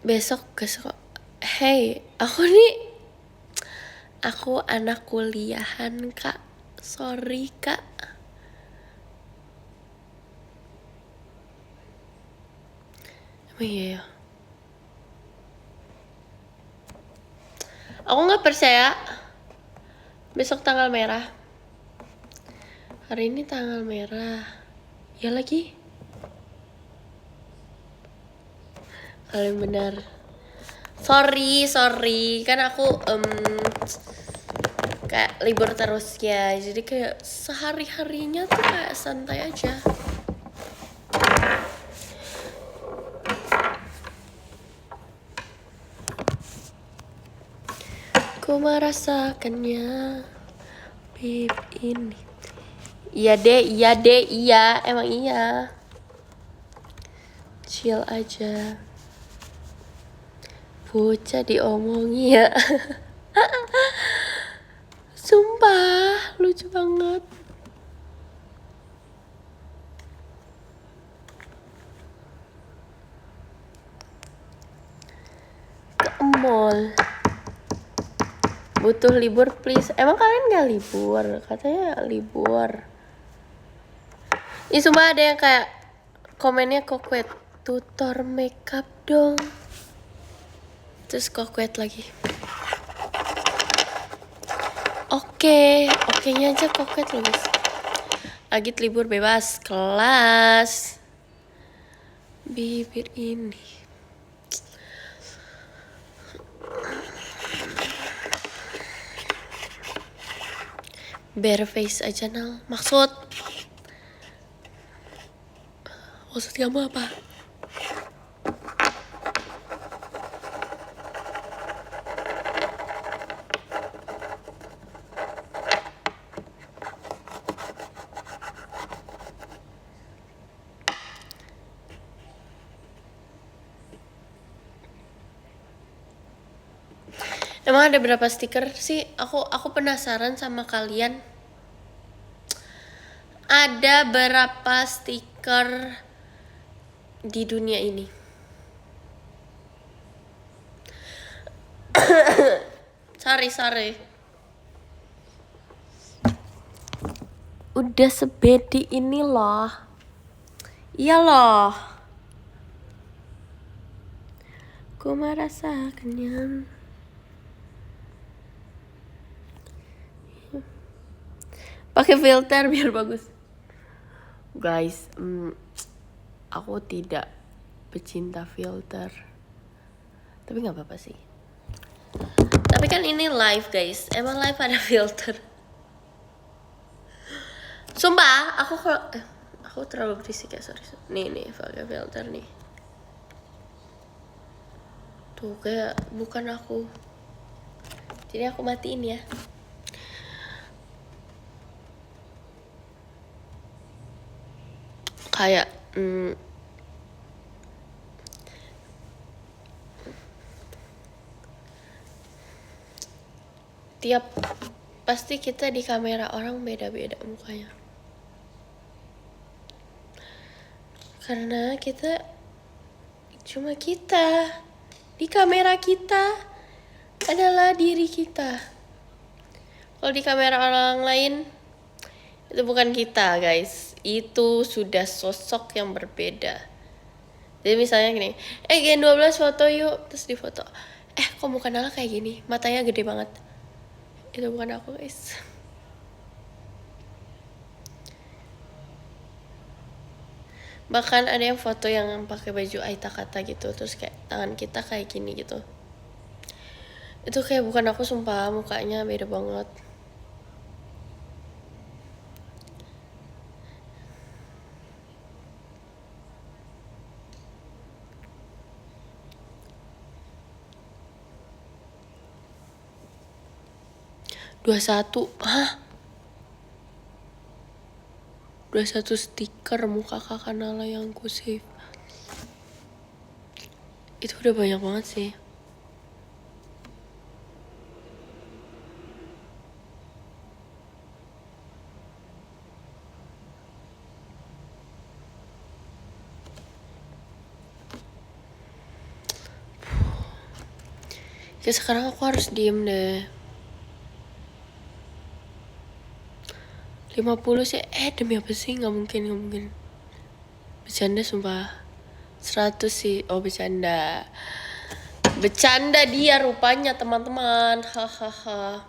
Besok. Hey, aku anak kuliahan kak. Sorry kak. Emang iya ya? Aku gak percaya besok tanggal merah. Hari ini tanggal merah. Ya lagi. Kalian benar. Sorry. Kan aku kayak libur terus ya. Jadi kayak sehari-harinya tuh kayak santai aja. Ku merasakannya, bib ini. Iya deh, emang iya. Chill aja. Bocah diomongi ya. Sumpah, lucu banget. Ke mall. Butuh libur please. Emang kalian gak libur? Katanya libur. Ih sumpah ada yang kayak komennya kokwet, tutor makeup dong. Terus kokwet lagi. Oke-nya aja kokwet loh guys. Agit libur bebas kelas. Bibir ini. Bare face aja Nal. Maksud Maksud kamu apa? Emang ada berapa stiker sih? Aku penasaran sama kalian. Ada berapa stiker di dunia ini? Sorry. Udah sebedi ini loh. Iya loh. Ku merasa kenyang. Pakai filter biar bagus. Guys, aku tidak pecinta filter. Tapi nggak apa-apa sih. Tapi kan ini live guys. Emang live ada filter. Sumpah, aku terlalu berisik ya, sorry. Nih, pakai filter nih. Tuh kayak bukan aku. Jadi aku matiin ya. Kayak pasti kita di kamera orang beda-beda mukanya. Karena cuma kita. Di kamera kita adalah diri kita. Kalau di kamera orang lain itu bukan kita guys. Itu sudah sosok yang berbeda. Jadi misalnya gini, Gen 12 foto yuk. Terus di foto, kok muka Nala kayak gini, matanya gede banget. Itu bukan aku guys. Bahkan ada yang foto yang pakai baju Aita Kata gitu, terus kayak tangan kita kayak gini gitu. Itu kayak bukan aku, sumpah, mukanya beda banget. Dua satu, 21 stiker muka kakak Nala yang ku save. Itu udah banyak banget sih. Ya sekarang aku harus diem deh. 50 sih, demi apa sih? Nggak mungkin. Bercanda sumpah. 100 sih, bercanda. Bercanda dia rupanya teman-teman, hahaha.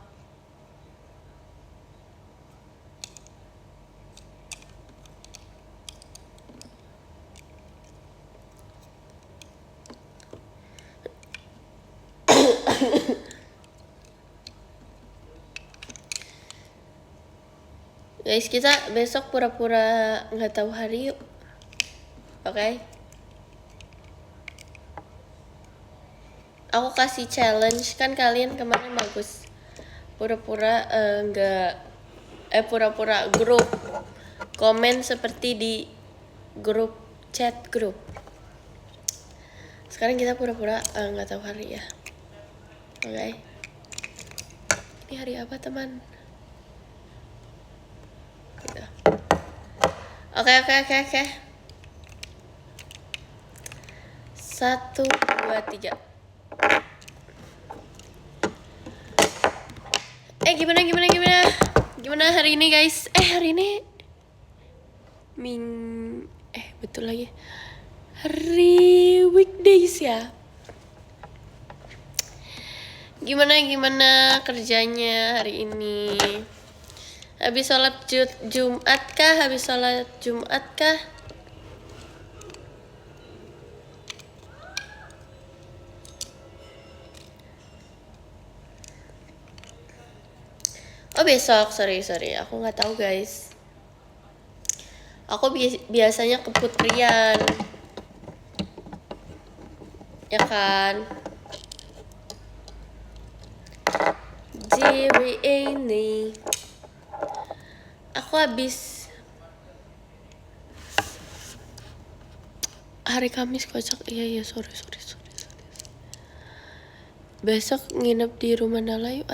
Guys, kita besok pura-pura nggak tahu hari yuk. Oke? Aku kasih challenge, kan kalian kemarin bagus. Pura-pura pura-pura grup komen seperti di grup chat grup. Sekarang kita pura-pura nggak tahu hari ya. Oke? Ini hari apa teman? Gitu. Oke. 1, 2, 3. Gimana hari ini guys? Hari ini betul lagi. Hari weekdays ya. Gimana kerjanya hari ini? Habis sholat Jumat kah? Oh besok, sorry, aku nggak tahu guys. Aku biasanya ke Putrian. Ya kan? Jiri ini aku habis hari Kamis kocak. Iya sorry. Besok nginep di rumah Nalayu.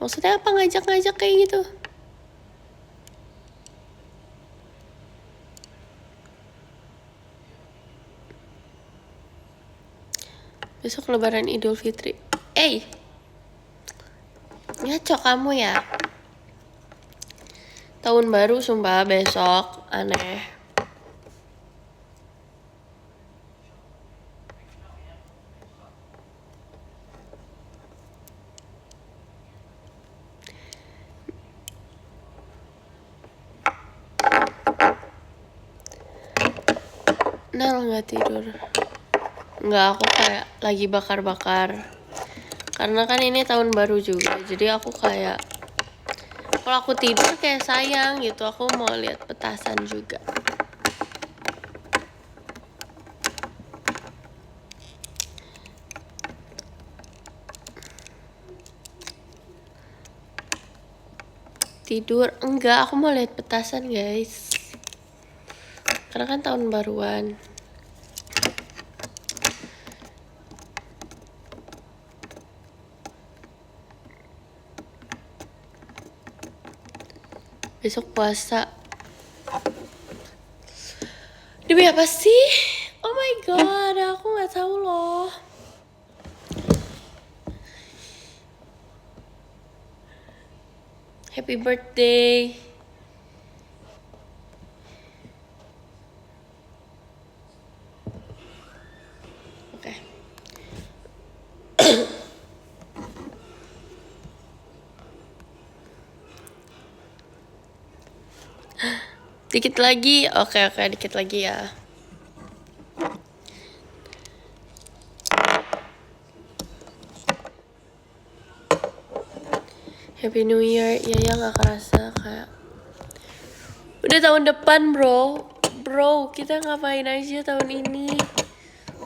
Maksudnya apa ngajak-ngajak kayak gitu? Besok lebaran Idul Fitri. Ngaco kamu ya. Tahun baru sumpah besok. Aneh. Nel gak tidur. Enggak, aku kayak lagi bakar-bakar. Karena kan ini tahun baru juga. Jadi aku kayak kalau aku tidur kayak sayang gitu. Aku mau lihat petasan juga. Tidur enggak, aku mau lihat petasan guys. Karena kan tahun baruan. Besok puasa. Demi apa sih? Oh my god, aku nggak tahu loh. Happy birthday. Oke. Dikit lagi. Oke, dikit lagi ya. Happy New Year. Ya gak kerasa kayak udah tahun depan bro, kita ngapain aja tahun ini.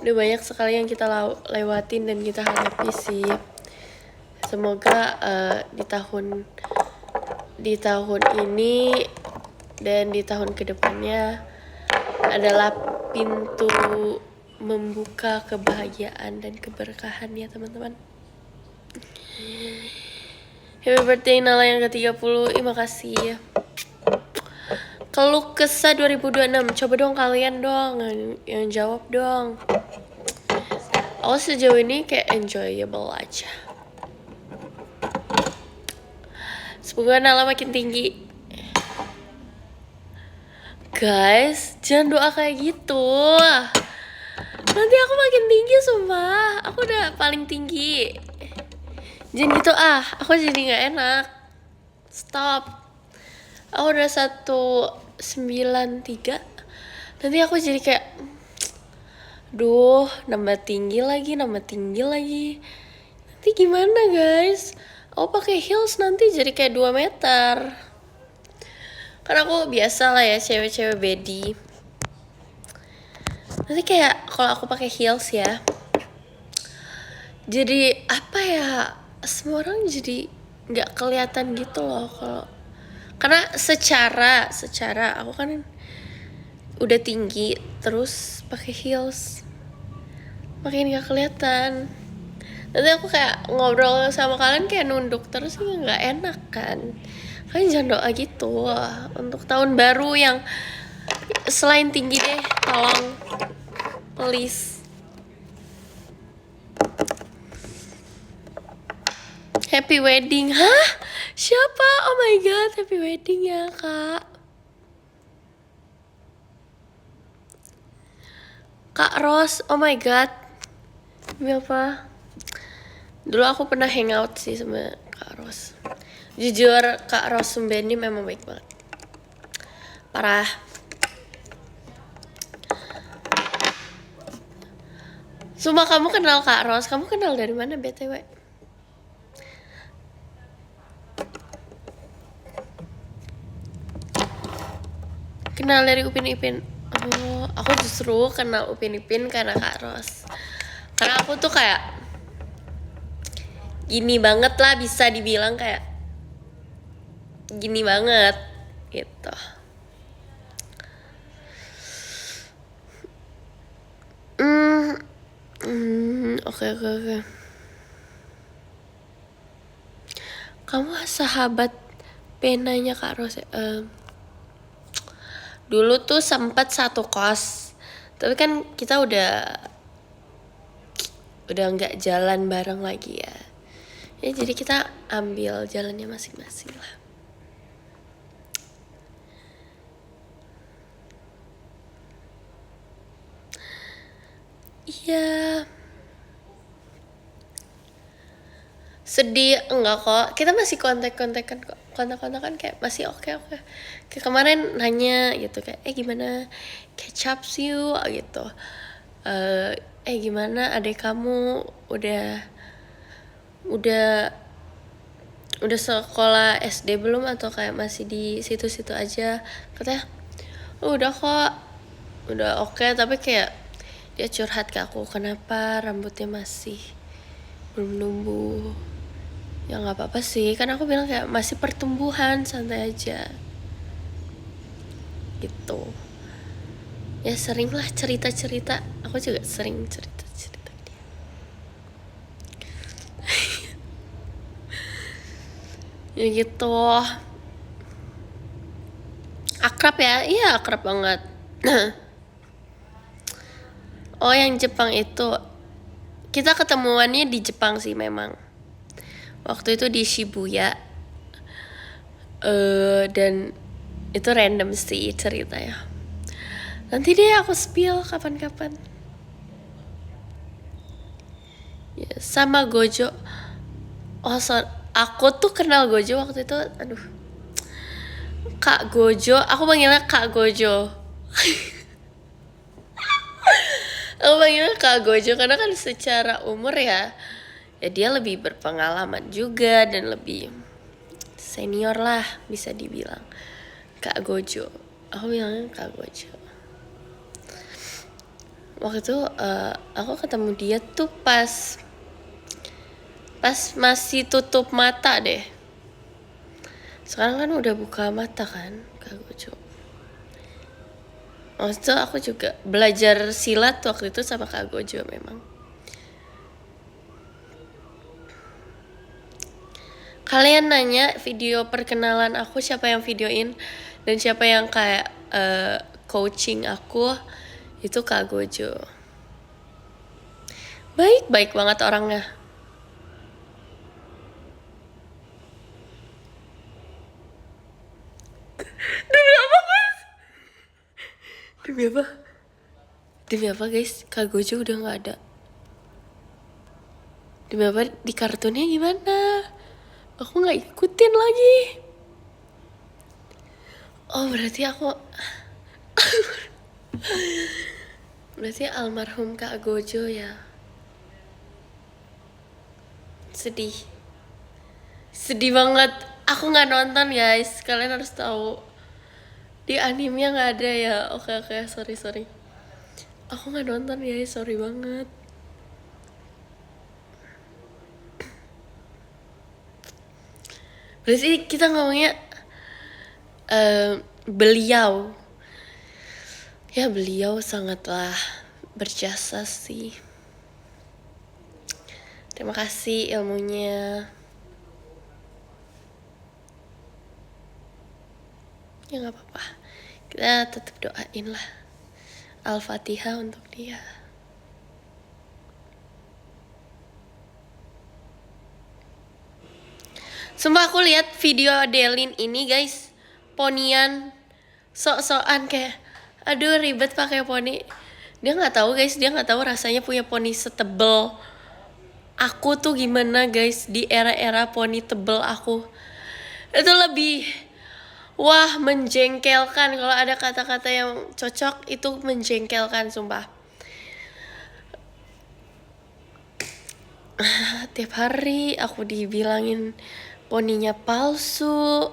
Udah banyak sekali yang kita lewatin dan kita hadapi sih. Semoga di tahun ini dan di tahun kedepannya adalah pintu membuka kebahagiaan dan keberkahan ya teman-teman. Happy birthday Nala yang ke-30. Makasih. Keluh kesah 2026. Coba dong kalian dong yang jawab dong. Aku sejauh ini kayak enjoyable aja. Semoga Nala makin tinggi. Guys, jangan doa kayak gitu. Nanti aku makin tinggi sumpah. Aku udah paling tinggi. Jangan gitu aku jadi gak enak. Stop. Aku udah 193. Nanti aku jadi kayak nambah tinggi lagi. Nanti gimana guys? Aku pakai heels nanti jadi kayak 2 meter. Karena aku biasa lah ya cewek-cewek body. Nanti kayak kalau aku pakai heels ya, jadi apa ya? Semua orang jadi nggak kelihatan gitu loh kalau. Karena secara aku kan udah tinggi terus pakai heels, makin nggak kelihatan. Nanti aku kayak ngobrol sama kalian kayak nunduk terus nggak enak kan. Kalian jangan doa gitu untuk tahun baru yang selain tinggi deh, tolong please. Happy wedding. Hah? Siapa? Oh my god, happy wedding ya kak. Kak Ros, oh my god. Demi apa? Dulu aku pernah hangout sih sama Kak Ros. Jujur Kak Ros Sumbeni memang baik banget. Parah. Sumpah kamu kenal Kak Ros? Kamu kenal dari mana BTW? kenal dari Upin Ipin. Oh, aku justru kenal Upin Ipin karena Kak Ros. Karena aku tuh kayak gini banget lah, bisa dibilang kayak gini banget gitu. Oke. Kamu sahabat penanya Kak Ros ya? Dulu tuh sempat satu kos, tapi kan kita udah nggak jalan bareng lagi ya. Ya jadi kita ambil jalannya masing-masing lah. Iya. Sedih enggak kok, kita masih kontak-kontakan kok, kontak-kontakan kayak masih oke. Kayak kemarin nanya gitu kayak gimana catch up you gitu, gimana adek kamu udah sekolah SD belum atau kayak masih di situ-situ aja. Katanya udah kok, udah oke, tapi kayak dia curhat ke aku kenapa rambutnya masih belum numbuh. Ya nggak apa-apa sih, kan aku bilang kayak masih pertumbuhan, santai aja gitu. Ya sering lah cerita-cerita, aku juga sering cerita-cerita ke dia. Ya gitu, akrab ya, iya akrab banget. Oh yang Jepang itu, kita ketemuannya di Jepang sih memang. Waktu itu di Shibuya, dan itu random sih ceritanya. Nanti deh aku spill kapan-kapan. Ya, sama Gojo. Oh, aku tuh kenal Gojo waktu itu. Aduh, Kak Gojo. Aku panggilnya Kak Gojo. Aku panggilnya Kak Gojo karena kan secara umur ya dia lebih berpengalaman juga dan lebih senior lah bisa dibilang. Kak Gojo. Aku bilangnya Kak Gojo. Waktu itu aku ketemu dia tuh pas masih tutup mata deh. Sekarang kan udah buka mata kan Kak Gojo. Waktu itu aku juga belajar silat waktu itu sama Kak Gojo memang. Kalian nanya video perkenalan aku siapa yang videoin dan siapa yang kayak coaching aku, itu Kak Gojo. Baik banget orangnya. Demi apa guys? Kak Gojo udah gak ada. Demi apa? Di kartunnya gimana? Aku gak ikutin lagi. Oh berarti aku berarti almarhum Kak Gojo ya. Sedih banget. Aku gak nonton guys, kalian harus tahu. Di animenya gak ada ya. Oke, sorry. Aku gak nonton guys, sorry banget. Berarti kita ngomongnya beliau. Ya beliau sangatlah berjasa sih. Terima kasih ilmunya. Ya gak apa-apa, kita tetap doain lah Al-Fatihah untuk dia. Sumpah aku lihat video Delin ini guys, ponian sok-sokan kayak aduh ribet pakai poni. Dia nggak tahu guys, dia nggak tahu rasanya punya poni setebel aku tuh gimana guys. Di era-era poni tebel aku itu lebih menjengkelkan. Kalau ada kata-kata yang cocok itu menjengkelkan sumpah. Tiap hari aku dibilangin poninya palsu,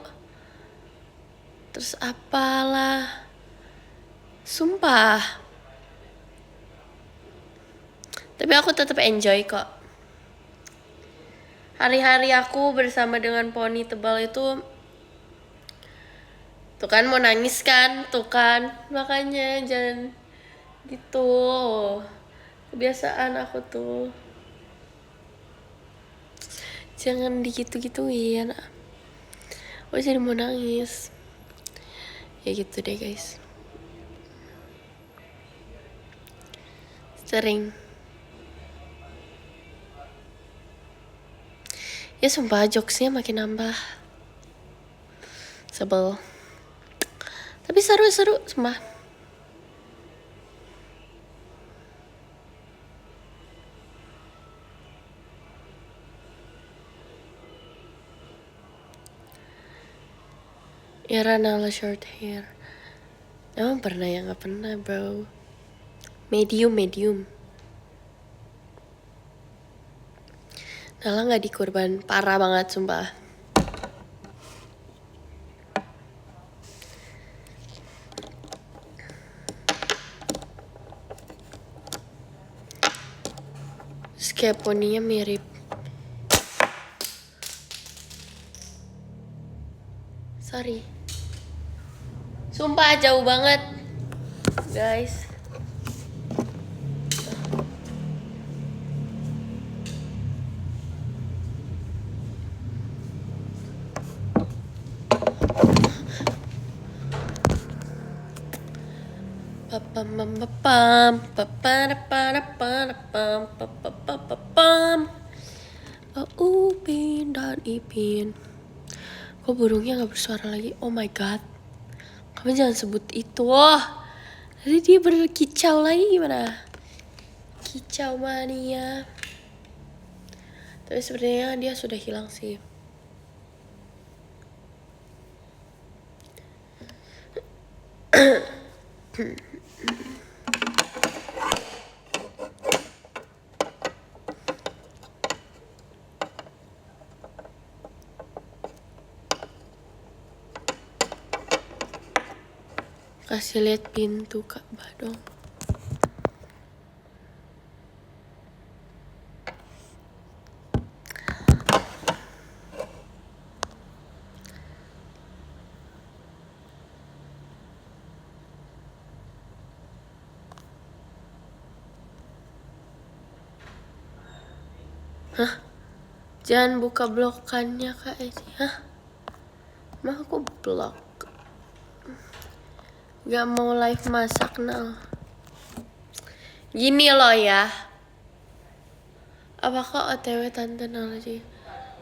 terus apalah. Sumpah. Tapi aku tetap enjoy kok. Hari-hari aku bersama dengan poni tebal itu, tuh kan mau nangis kan, tuh kan, makanya jangan gitu. Kebiasaan aku tuh, jangan digitu-gituin. Aku jadi mau nangis. Ya gitu deh guys. Sering. Ya sumpah jokesnya makin nambah. Sebel. Tapi seru-seru sumpah. Era Nala short hair. Emang pernah ya? Gak pernah bro. Medium. Nala gak dikurban. Parah banget sumpah. Terus kayak poninya mirip. Sorry. Sumpah jauh banget. Guys. Upin dan Ipin. Kok burungnya gak bersuara lagi? Oh my god. Kamu jangan sebut itu. Nanti dia berkicau lagi gimana? Kicau mania. Tapi sebenarnya dia sudah hilang sih. Kasih lihat pintu Kak Badong. Hah? Jangan buka blokannya Kak Eci. Hah? Mah aku blok. Gak mau live masak Nal. Gini loh ya. Apakah OTW Tante Nal aja?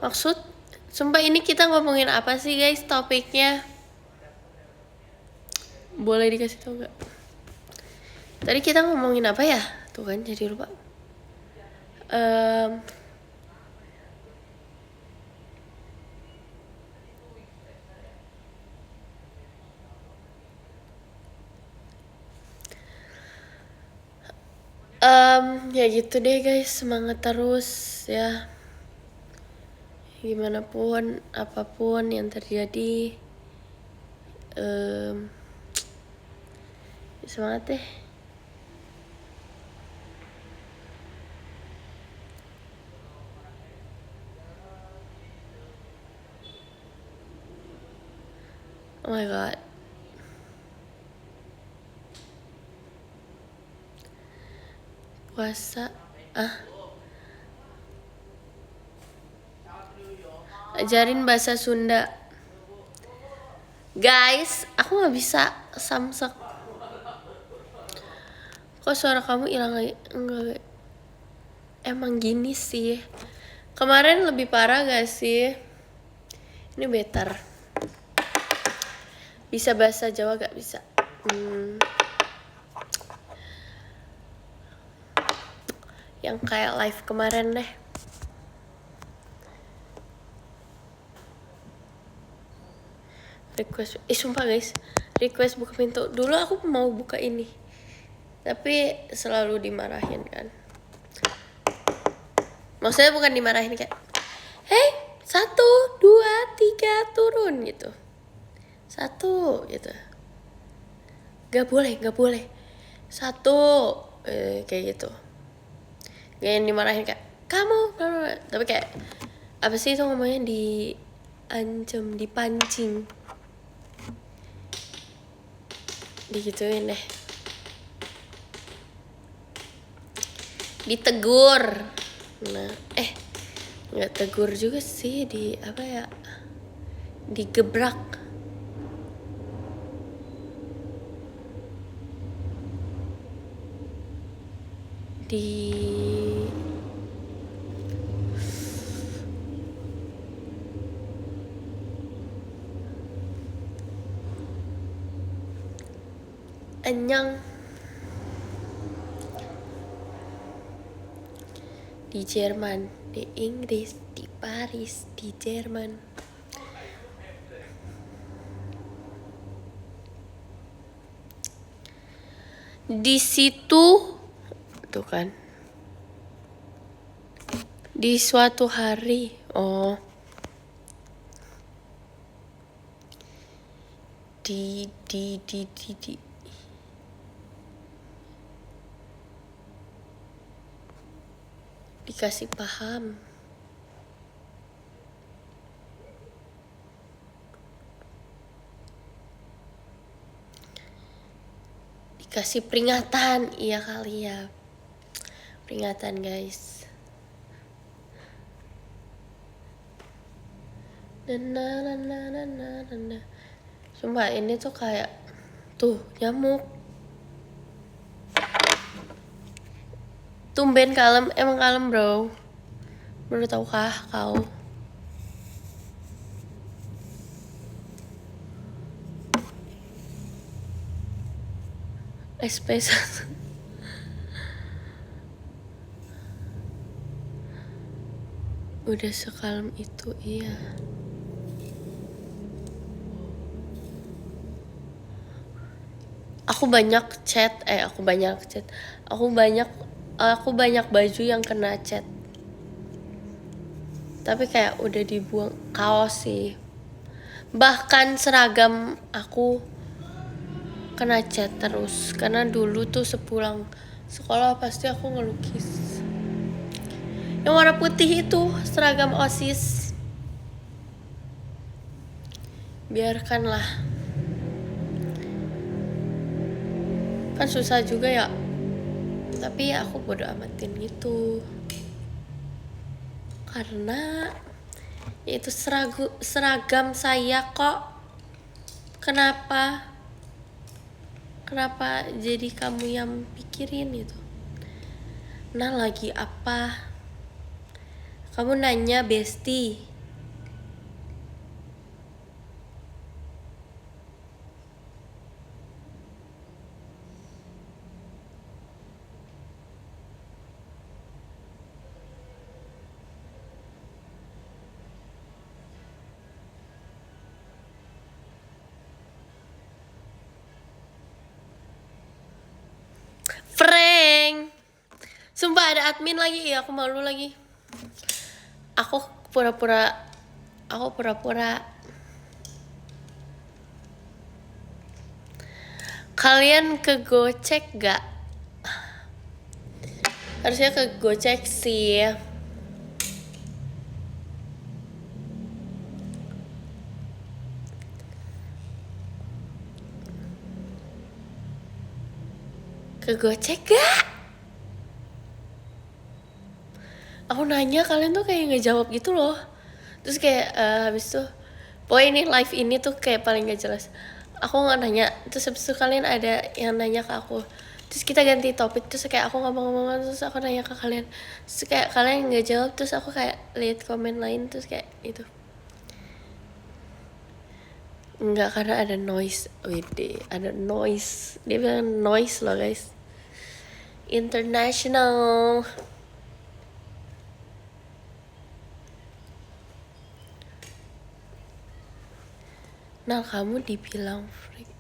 Maksud? Sumpah ini kita ngomongin apa sih guys topiknya? Boleh dikasih tau gak? Tadi kita ngomongin apa ya? Tuh kan jadi lupa. Ya gitu deh guys, semangat terus ya. Gimana pun, apapun yang terjadi, semangat deh. Oh my god. Puasa, ajarin bahasa Sunda. Guys, aku gak bisa samsek. Kok suara kamu hilang lagi? Enggak. Emang gini sih. Kemarin lebih parah gak sih? Ini better. Bisa bahasa Jawa gak bisa? Yang kayak live kemarin deh. Request, sumpah guys, request buka pintu. Dulu aku mau buka ini, tapi selalu dimarahin kan. Maksudnya bukan dimarahin kayak, hey 1, 2, 3 turun gitu. 1 gitu. Gak boleh. Satu, kayak gitu. Gak yang dimarahin kayak kamu. Tapi kayak apa sih itu ngomongnya, diancam, dipancing, digituin deh, ditegur. Nah, nggak tegur juga sih, di apa ya, digebrak. Anyang. Di Jerman, di Inggris, di Paris, di Jerman. Di situ tuh kan, di suatu hari, di dikasih paham, dikasih peringatan. Iya kali ya, peringatan guys. Sumpah ini tuh kayak tuh nyamuk. Tumben kalem, emang kalem bro. Baru tahukah kau? SP1. Udah sekalem itu, iya. Aku banyak baju yang kena cat. Tapi kayak udah dibuang. Kaos sih. Bahkan seragam aku kena cat terus. Karena dulu tuh sepulang sekolah pasti aku ngelukis. Yang warna putih itu seragam OSIS. Biarkanlah. Kan susah juga ya. Tapi ya aku bodo amatin gitu. Karena itu seragam saya kok. Kenapa jadi kamu yang pikirin itu? Nah, lagi apa? Kamu nanya bestie. Frank. Sumpah ada admin lagi. Ya aku malu lagi. Aku pura-pura. Kalian ke Gocek gak? Harusnya ke Gocek sih. Ke Gocek gak? Aku nanya kalian tuh kayak ngejawab gitu loh. Terus kayak habis itu, pokoknya ini live ini tuh kayak paling gak jelas. Aku nggak nanya, terus habis itu kalian ada yang nanya ke aku. Terus kita ganti topik, terus kayak aku ngomong-ngomong, terus aku nanya ke kalian. Terus kayak kalian nggak jawab, terus aku kayak lihat komen lain, terus kayak itu. Enggak, karena ada noise. Wede, ada noise. Dia bilang noise loh guys. International. Nah, kamu dibilang freak.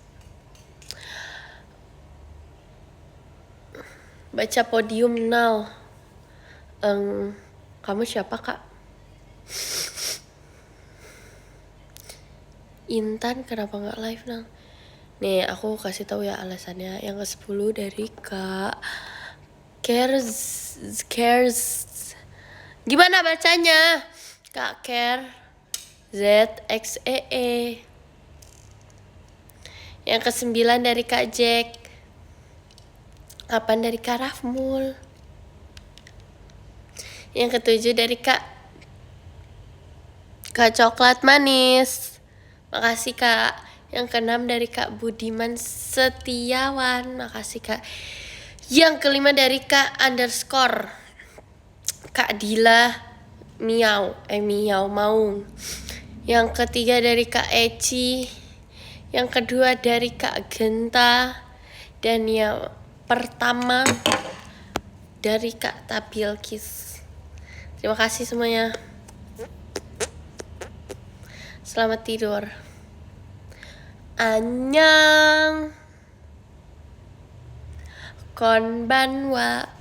Baca podium now. Kamu siapa kak? Intan kenapa nggak live now? Nih, aku kasih tahu ya alasannya. Yang ke-10 dari Kak Cares. Gimana bacanya? Kak Care ZXEE. Yang ke-9 dari Kak Jack. 8 dari Kak Rafmul. Yang ke-7 dari Kak Coklat Manis. Makasih Kak. Yang ke-6 dari Kak Budiman Setiawan. Makasih Kak. Yang ke-5 dari Kak underscore Kak Dila Miau Maung. Yang ke-3 dari Kak Eci. Yang kedua dari Kak Genta. Dan yang pertama dari Kak Tabilkis. Terima kasih semuanya. Selamat tidur. Annyeong. Konbanwa.